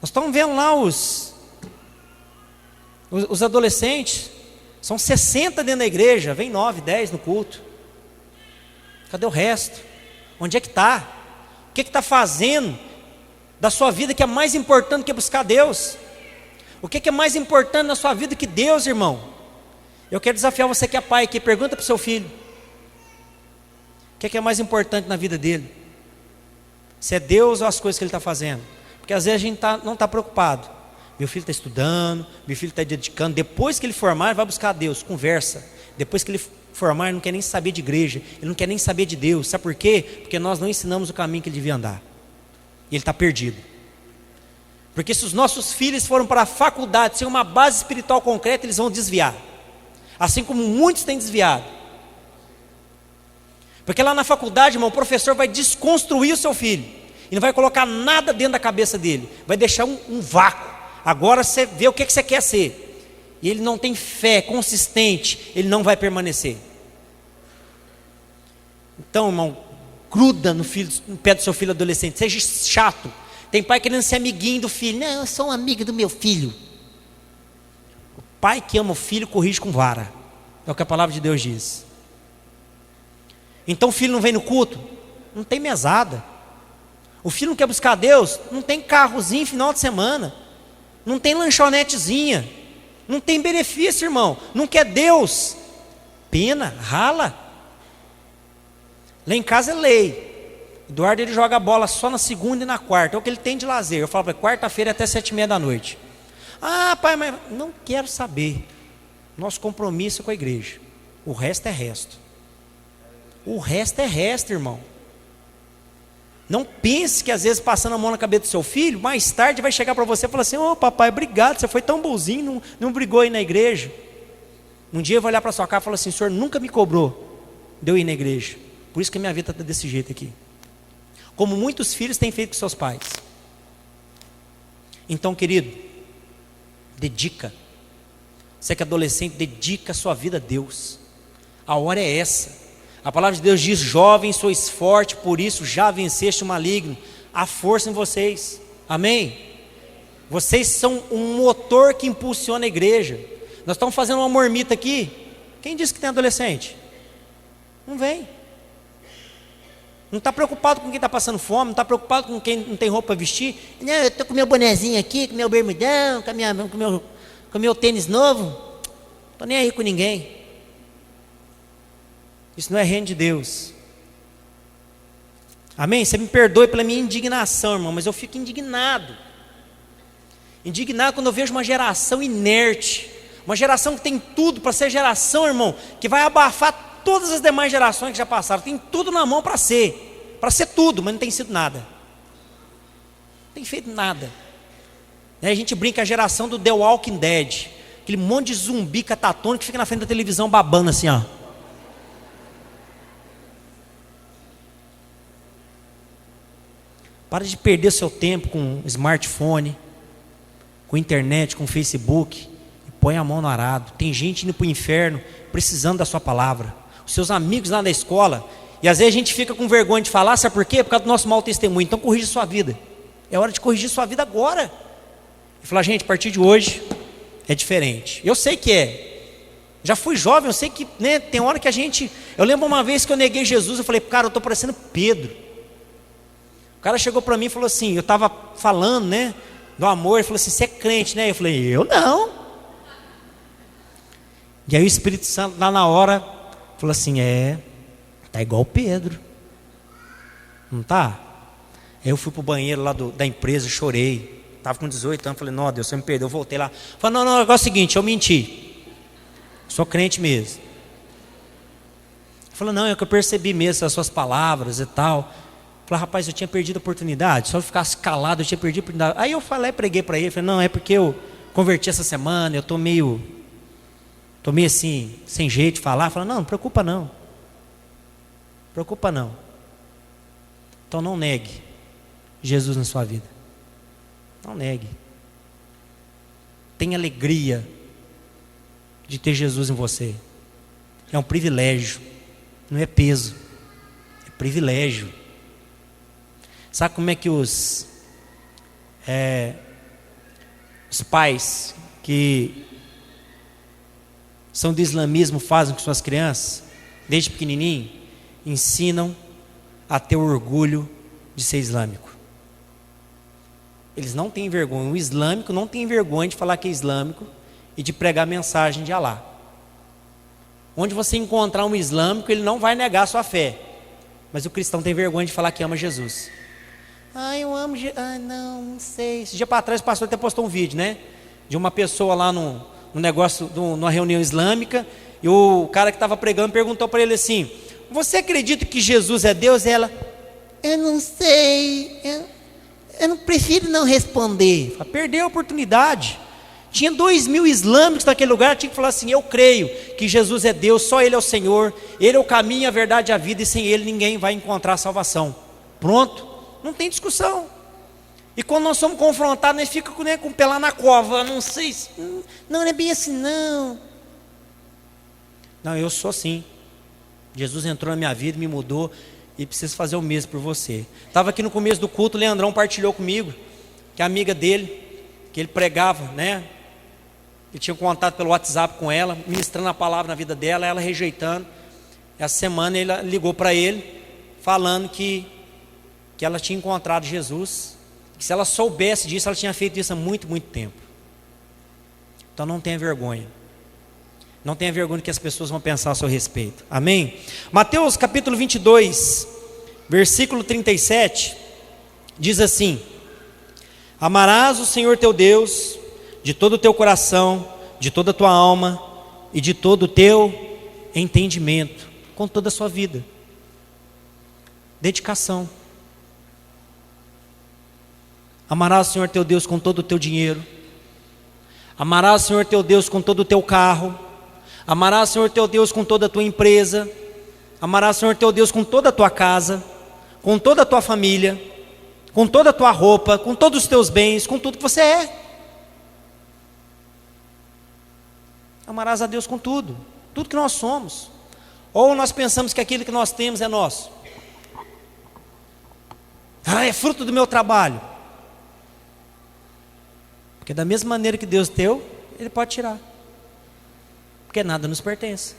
Nós estamos vendo lá os adolescentes, são 60 dentro da igreja, vem 9, 10 no culto. Cadê o resto? Onde é que está? O que está fazendo da sua vida que é mais importante que buscar Deus? O que é mais importante na sua vida que Deus, irmão? Eu quero desafiar você que é pai aqui, pergunta para o seu filho. O que é mais importante na vida dele? Se é Deus ou as coisas que ele está fazendo? Porque às vezes a gente não está preocupado. Meu filho está estudando, meu filho está dedicando. Depois que ele formar, ele vai buscar a Deus, conversa. Depois que ele formar, ele não quer nem saber de igreja, ele não quer nem saber de Deus. Sabe por quê? Porque nós não ensinamos o caminho que ele devia andar. E ele está perdido. Porque se os nossos filhos foram para a faculdade sem uma base espiritual concreta, eles vão desviar. Assim como muitos têm desviado. Porque lá na faculdade, irmão, o professor vai desconstruir o seu filho. E não vai colocar nada dentro da cabeça dele. Vai deixar um vácuo. Agora você vê o que você quer ser. E ele não tem fé consistente, ele não vai permanecer. Então, irmão, gruda no pé do seu filho adolescente. Seja chato. Tem pai querendo ser amiguinho do filho. Não, eu sou um amigo do meu filho. O pai que ama o filho corrige com vara. É o que a palavra de Deus diz. Então o filho não vem no culto? Não tem mesada. O filho não quer buscar Deus? Não tem carrozinho final de semana. Não tem lanchonetezinha. Não tem benefício, irmão. Não quer Deus? Pena, rala. Lá em casa é lei. Eduardo, ele joga a bola só na segunda e na quarta. É o que ele tem de lazer. Eu falo para ele, quarta-feira até 7h30 da noite. Ah, pai, mas não quero saber. Nosso compromisso é com a igreja. O resto é resto. O resto é resto, irmão. Não pense que às vezes passando a mão na cabeça do seu filho, mais tarde vai chegar para você e falar assim, ô papai, obrigado, você foi tão bonzinho, não brigou aí na igreja. Um dia eu vou olhar para sua cara e falar assim, o senhor nunca me cobrou de eu ir na igreja. Por isso que a minha vida está desse jeito aqui. Como muitos filhos têm feito com seus pais. Então, querido, dedica. Você que é adolescente, dedica a sua vida a Deus. A hora é essa. A palavra de Deus diz, jovens, sois fortes, por isso já venceste o maligno. Há força em vocês. Amém? Vocês são um motor que impulsiona a igreja. Nós estamos fazendo uma marmita aqui. Quem disse que tem adolescente? Não vem. Não está preocupado com quem está passando fome, não está preocupado com quem não tem roupa para vestir. Não, eu estou com meu bonezinho aqui, com meu bermudão, com meu tênis novo. Não estou nem aí com ninguém. Isso não é reino de Deus. Amém? Você me perdoe pela minha indignação, irmão, mas eu fico indignado. Indignado quando eu vejo uma geração inerte. Uma geração que tem tudo para ser geração, irmão, que vai abafar todas as demais gerações que já passaram. Tem tudo na mão para ser tudo, mas não tem sido nada. Não tem feito nada. A gente brinca a geração do The Walking Dead, aquele monte de zumbi catatônico que fica na frente da televisão babando assim, ó. Para de perder seu tempo com smartphone, com internet, com Facebook. põe a mão no arado. Tem gente indo para o inferno precisando da sua palavra. Os seus amigos lá na escola. E às vezes a gente fica com vergonha de falar, sabe por quê? Por causa do nosso mau testemunho. Então corrija sua vida. É hora de corrigir sua vida agora. E falar, gente, a partir de hoje é diferente. Eu sei que é. Já fui jovem, eu sei que, né, tem hora que a gente... Eu lembro uma vez que eu neguei Jesus, eu falei, cara, eu estou parecendo Pedro. O cara chegou para mim e falou assim, eu estava falando, né, do amor, ele falou assim, você é crente, né? Eu falei, eu não. E aí o Espírito Santo lá na hora falou assim, tá igual o Pedro. Não tá? Aí eu fui pro banheiro lá da empresa, chorei. Estava com 18 anos, falei, não, Deus, você me perdeu. Eu voltei lá, falei, não, o negócio é o seguinte, eu menti. Sou crente mesmo. Ele falou, não, é que eu percebi mesmo as suas palavras e tal. Eu falei, rapaz, eu tinha perdido a oportunidade. Se eu ficasse calado, eu tinha perdido a oportunidade. Aí eu falei, preguei para ele. Falei, não, é porque eu converti essa semana, eu estou meio assim, sem jeito de falar. Falei, não preocupa não. Preocupa não. Então não negue Jesus na sua vida. Não negue. Tenha alegria de ter Jesus em você. É um privilégio, não é peso, é privilégio. Sabe como é que os pais que são do islamismo fazem com suas crianças? Desde pequenininho, ensinam a ter orgulho de ser islâmico. Eles não têm vergonha, o islâmico não tem vergonha de falar que é islâmico e de pregar a mensagem de Alá. Onde você encontrar um islâmico, ele não vai negar a sua fé. Mas o cristão tem vergonha de falar que ama Jesus. Eu amo Jesus. Não sei. Esse dia para trás o pastor até postou um vídeo, né? De uma pessoa lá no negócio, numa reunião islâmica. E o cara que estava pregando perguntou para ele assim, você acredita que Jesus é Deus? E ela, eu não sei. Eu não prefiro não responder. Perdeu a oportunidade. Tinha 2.000 islâmicos naquele lugar, tinha que falar assim, eu creio que Jesus é Deus, só Ele é o Senhor, Ele é o caminho, a verdade e a vida, e sem Ele ninguém vai encontrar salvação. Pronto, não tem discussão. E quando nós somos confrontados, nós ficamos, né, com o pé lá na cova, não sei, não é bem assim não. Não, eu sou assim. Jesus entrou na minha vida, me mudou, e preciso fazer o mesmo por você. Estava aqui no começo do culto, o Leandrão partilhou comigo, que a amiga dele, que ele pregava, né? Ele tinha contato pelo WhatsApp com ela, ministrando a palavra na vida dela, ela rejeitando. Essa semana ele ligou para ele, falando que ela tinha encontrado Jesus, que se ela soubesse disso, ela tinha feito isso há muito, muito tempo. Então não tenha vergonha. Não tenha vergonha do que as pessoas vão pensar a seu respeito. Amém? Mateus capítulo 22, versículo 37, diz assim, amarás o Senhor teu Deus de todo o teu coração, de toda a tua alma e de todo o teu entendimento, com toda a sua vida. Dedicação. Amarás o Senhor teu Deus com todo o teu dinheiro. Amarás o Senhor teu Deus com todo o teu carro. Amarás o Senhor teu Deus com toda a tua empresa. Amarás o Senhor teu Deus com toda a tua casa, com toda a tua família, com toda a tua roupa, com todos os teus bens, com tudo que você é. Amarás a Deus com tudo, tudo que nós somos. Ou nós pensamos que aquilo que nós temos é nosso. É fruto do meu trabalho. Porque da mesma maneira que Deus deu, Ele pode tirar. Porque nada nos pertence.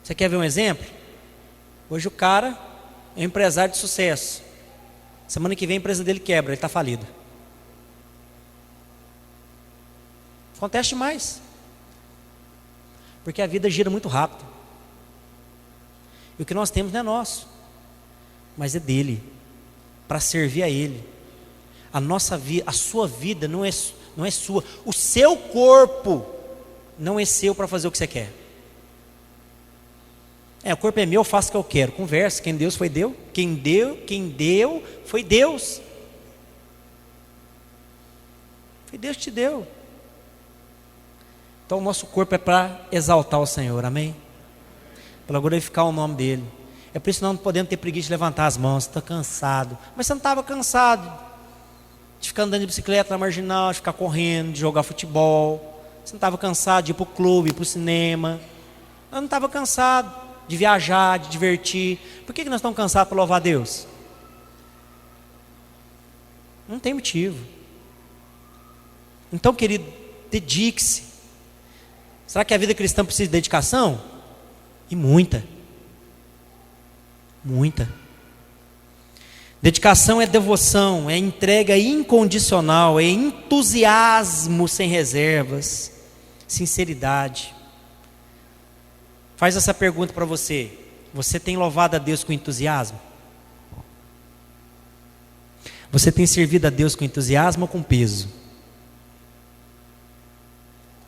Você quer ver um exemplo? Hoje o cara é um empresário de sucesso. Semana que vem a empresa dele quebra, ele está falido. Acontece demais. Porque a vida gira muito rápido. E o que nós temos não é nosso, mas é dele, para servir a ele. A nossa vida, a sua vida não é sua. O seu corpo não é seu para fazer o que você quer. O corpo é meu, eu faço o que eu quero. Conversa, quem Deus foi Deus. Quem deu foi Deus. Foi Deus que te deu. Então o nosso corpo é para exaltar o Senhor, amém? Para glorificar o nome dEle. É por isso que nós não podemos ter preguiça de levantar as mãos. Você está cansado. Mas você não estava cansado de ficar andando de bicicleta na marginal, de ficar correndo, de jogar futebol. Você não estava cansado de ir para o clube, ir para o cinema. Eu não estava cansado de viajar, de divertir. Por que nós estamos cansados para louvar a Deus? Não tem motivo. Então, querido, dedique-se. Será que a vida cristã precisa de dedicação? E muita. Muita. Dedicação é devoção, é entrega incondicional, é entusiasmo sem reservas, sinceridade. Faz essa pergunta para você: você tem louvado a Deus com entusiasmo? Você tem servido a Deus com entusiasmo ou com peso?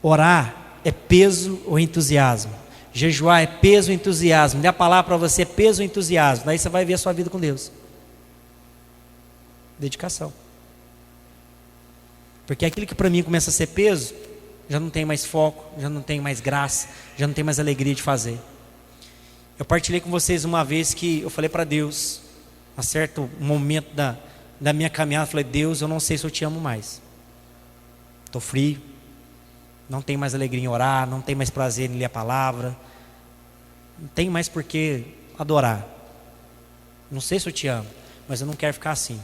Orar é peso ou entusiasmo? Jejuar é peso ou entusiasmo? Dê a palavra para você, é peso ou entusiasmo? Daí você vai ver a sua vida com Deus. Dedicação. Porque aquilo que para mim começa a ser peso, já não tem mais foco, já não tem mais graça, já não tem mais alegria de fazer. Eu partilhei com vocês uma vez que eu falei para Deus, a certo momento da minha caminhada, eu falei: Deus, eu não sei se eu te amo mais. Estou frio, não tenho mais alegria em orar, não tenho mais prazer em ler a palavra, não tenho mais por que adorar. Não sei se eu te amo, mas eu não quero ficar assim.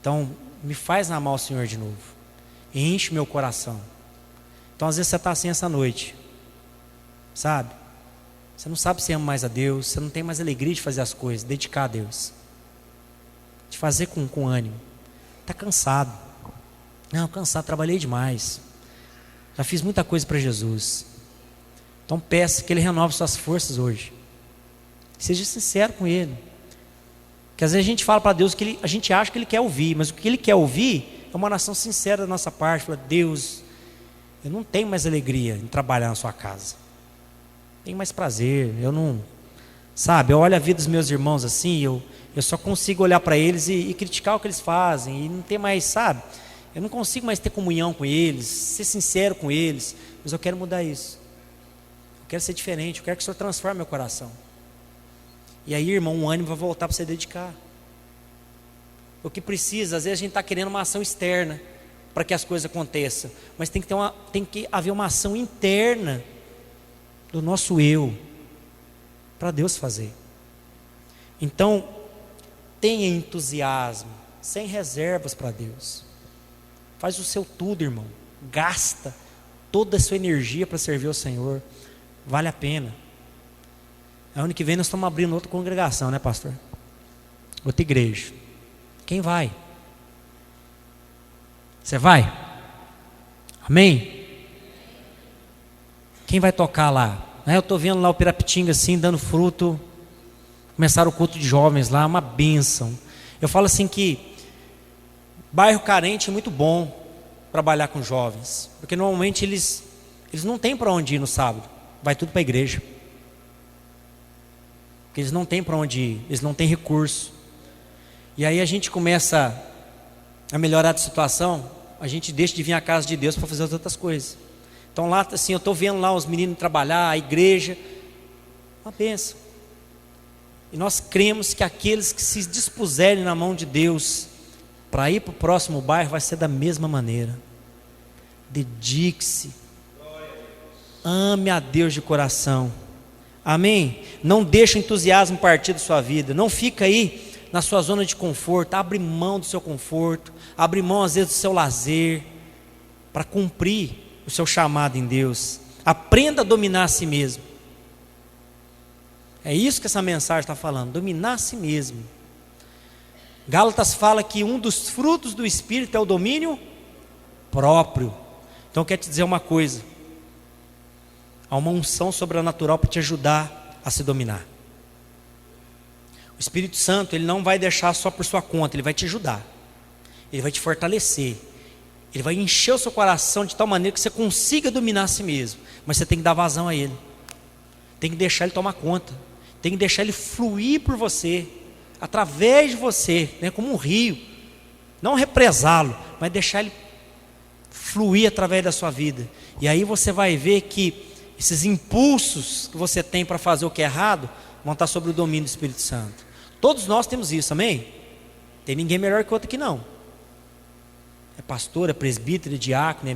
Então, me faz amar o Senhor de novo. Enche meu coração. Então, às vezes você está assim essa noite, sabe? Você não sabe se ama mais a Deus, você não tem mais alegria de fazer as coisas, dedicar a Deus, de fazer com ânimo. Está cansado. Não, cansado, trabalhei demais. Já fiz muita coisa para Jesus. Então peça que Ele renove suas forças hoje. Seja sincero com Ele. Porque às vezes a gente fala para Deus que a gente acha que Ele quer ouvir, mas o que Ele quer ouvir é uma oração sincera da nossa parte. Fala: Deus, eu não tenho mais alegria em trabalhar na sua casa. Tenho mais prazer. Eu não, sabe, eu olho a vida dos meus irmãos assim, eu só consigo olhar para eles e criticar o que eles fazem. E não ter mais, sabe, eu não consigo mais ter comunhão com eles, ser sincero com eles. Mas eu quero mudar isso. Eu quero ser diferente, eu quero que o Senhor transforme meu coração. E aí, irmão, o ânimo vai voltar para você dedicar. O que precisa, às vezes a gente está querendo uma ação externa para que as coisas aconteçam, mas tem que haver uma ação interna do nosso eu para Deus fazer. Então, tenha entusiasmo, sem reservas para Deus. Faz o seu tudo, irmão. Gasta toda a sua energia para servir ao Senhor. Vale a pena. Ano que vem nós estamos abrindo outra congregação, né, pastor? Outra igreja. Quem vai? Você vai? Amém? Quem vai tocar lá? Eu estou vendo lá o Pirapitinga assim, dando fruto. Começaram o culto de jovens lá, uma bênção. Eu falo assim que bairro carente é muito bom trabalhar com jovens, porque normalmente eles não têm para onde ir no sábado. Vai tudo para a igreja. Porque eles não têm para onde ir, eles não têm recurso. E aí a gente começa a melhorar a situação, a gente deixa de vir à casa de Deus para fazer as outras coisas. Então lá, assim, eu estou vendo lá os meninos trabalhar, a igreja, uma bênção. E nós cremos que aqueles que se dispuserem na mão de Deus para ir para o próximo bairro, vai ser da mesma maneira. Dedique-se. Ame a Deus de coração. Amém? Não deixe o entusiasmo partir da sua vida. Não fica aí na sua zona de conforto. Abre mão do seu conforto. Abre mão às vezes do seu lazer para cumprir o seu chamado em Deus. Aprenda a dominar a si mesmo. É isso que essa mensagem está falando. Dominar a si mesmo. Gálatas fala que um dos frutos do Espírito é o domínio próprio. Então eu quero te dizer uma coisa. Há uma unção sobrenatural para te ajudar a se dominar. O Espírito Santo, ele não vai deixar só por sua conta, ele vai te ajudar. Ele vai te fortalecer. Ele vai encher o seu coração de tal maneira que você consiga dominar a si mesmo. Mas você tem que dar vazão a ele. Tem que deixar ele tomar conta. Tem que deixar ele fluir por você, através de você, né, como um rio. Não represá-lo, mas deixar ele fluir através da sua vida. E aí você vai ver que esses impulsos que você tem para fazer o que é errado vão estar sob o domínio do Espírito Santo. Todos nós temos isso, amém? Tem ninguém melhor que outro aqui não. é pastor, é presbítero, é diácono,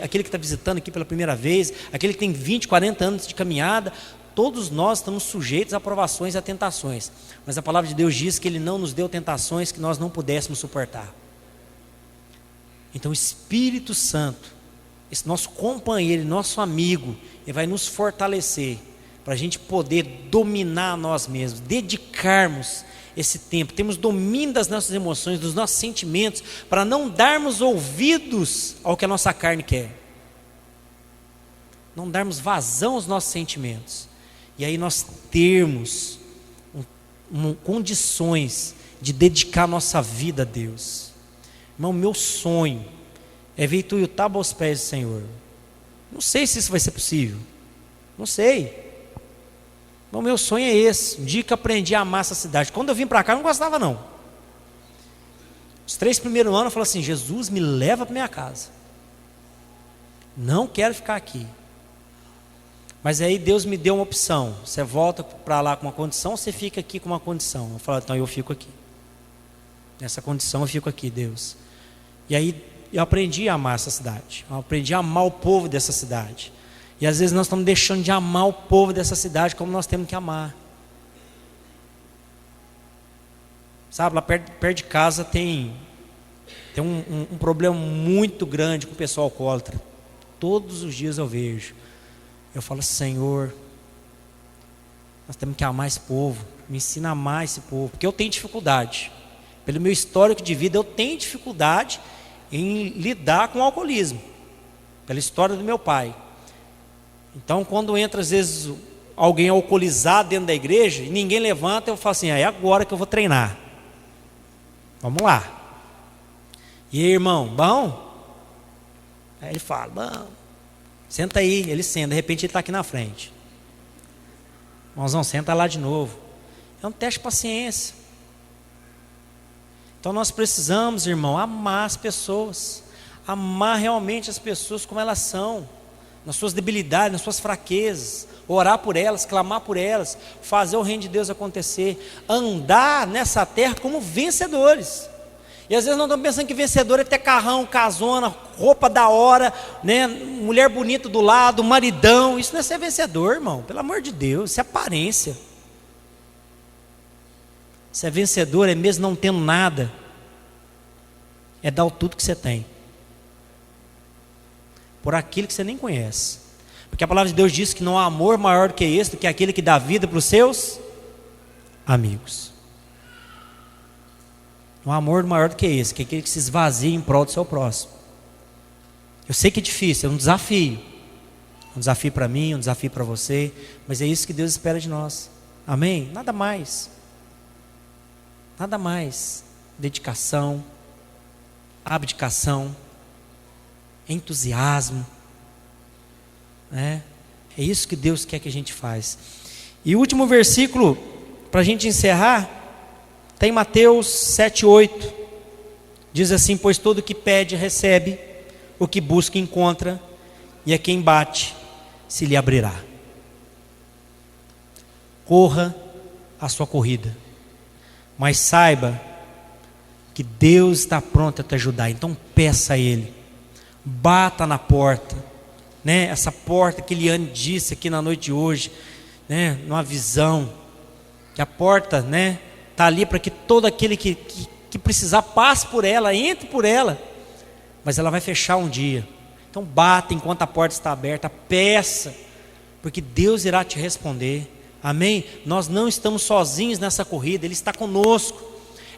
aquele que está visitando aqui pela primeira vez, aquele que tem 20, 40 anos de caminhada. Todos nós estamos sujeitos a provações e a tentações, mas a palavra de Deus diz que Ele não nos deu tentações que nós não pudéssemos suportar. Então o Espírito Santo, esse nosso companheiro, nosso amigo, ele vai nos fortalecer para a gente poder dominar nós mesmos, dedicarmos esse tempo, temos domínio das nossas emoções, dos nossos sentimentos, para não darmos ouvidos ao que a nossa carne quer, não darmos vazão aos nossos sentimentos, e aí nós termos condições de dedicar nossa vida a Deus. Irmão, meu sonho é ver Ituiutaba aos pés do Senhor. Não sei se isso vai ser possível, não sei. O meu sonho é esse. Um dia que eu aprendi a amar essa cidade. Quando eu vim para cá eu não gostava não. Os 3 primeiros anos eu falei assim: Jesus, me leva para minha casa, não quero ficar aqui. Mas aí Deus me deu uma opção: você volta para lá com uma condição, ou você fica aqui com uma condição? Eu falei: então eu fico aqui, nessa condição eu fico aqui, Deus. E aí eu aprendi a amar essa cidade, eu aprendi a amar o povo dessa cidade. E às vezes nós estamos deixando de amar o povo dessa cidade como nós temos que amar. Sabe, lá perto de casa tem um problema muito grande com o pessoal alcoólatra. Todos os dias eu vejo. Eu falo: Senhor, nós temos que amar esse povo. Me ensina a amar esse povo. Porque eu tenho dificuldade. Pelo meu histórico de vida, eu tenho dificuldade em lidar com o alcoolismo. Pela história do meu pai. Então, quando entra às vezes alguém alcoolizado dentro da igreja e ninguém levanta, eu falo assim: é agora que eu vou treinar. Vamos lá. E aí, irmão, bom? Aí ele fala: bom, senta aí. Ele senta, de repente ele está aqui na frente. Irmãozão, senta lá de novo. É um teste de paciência. Então nós precisamos, irmão, amar as pessoas. Amar realmente as pessoas como elas são, nas suas debilidades, nas suas fraquezas, orar por elas, clamar por elas, fazer o reino de Deus acontecer, andar nessa terra como vencedores. E às vezes nós estamos pensando que vencedor é ter carrão, casona, roupa da hora, né? Mulher bonita do lado, maridão. Isso não é ser vencedor, irmão, pelo amor de Deus, isso é aparência. Ser vencedor é mesmo não tendo nada, é dar o tudo que você tem por aquilo que você nem conhece. Porque a palavra de Deus diz que não há amor maior do que esse, do que aquele que dá vida para os seus amigos. Não há amor maior do que esse, que é aquele que se esvazia em prol do seu próximo. Eu sei que é difícil, é um desafio para mim, um desafio para você, mas é isso que Deus espera de nós. Amém? Nada mais. Nada mais. Dedicação, abdicação, entusiasmo, né? É isso que Deus quer que a gente faz. E o último versículo, para a gente encerrar, tem Mateus 7,8, diz assim: pois todo o que pede recebe, o que busca encontra, e a quem bate se lhe abrirá. Corra a sua corrida, mas saiba que Deus está pronto a te ajudar. Então peça a Ele, bata na porta, né? Essa porta que Eliane disse aqui na noite de hoje, né? Numa visão, que a porta, né, está ali para que todo aquele que precisar passe por ela, entre por ela, mas ela vai fechar um dia. Então bata enquanto a porta está aberta, peça, porque Deus irá te responder. Amém? Nós não estamos sozinhos nessa corrida, Ele está conosco.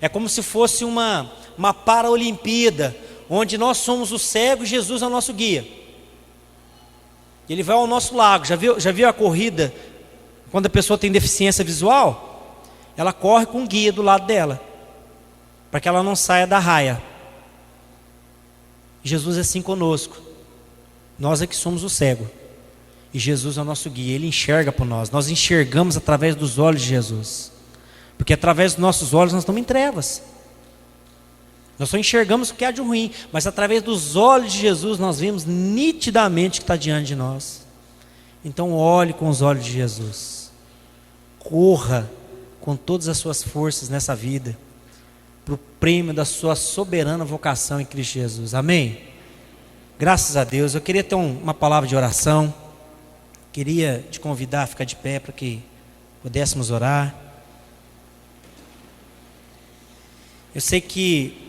É como se fosse uma Paralimpíada, onde nós somos o cego e Jesus é o nosso guia. Ele vai ao nosso lado. Já viu a corrida, quando a pessoa tem deficiência visual? Ela corre com um guia do lado dela, para que ela não saia da raia. Jesus é assim conosco. Nós é que somos o cego, e Jesus é o nosso guia. Ele enxerga por nós. Nós enxergamos através dos olhos de Jesus, porque através dos nossos olhos nós estamos em trevas. Nós só enxergamos o que há de ruim, mas através dos olhos de Jesus nós vemos nitidamente o que está diante de nós. Então olhe com os olhos de Jesus, corra com todas as suas forças nessa vida, para o prêmio da sua soberana vocação em Cristo Jesus. Amém? Graças a Deus. Eu queria ter uma palavra de oração. Queria te convidar a ficar de pé para que pudéssemos orar. Eu sei que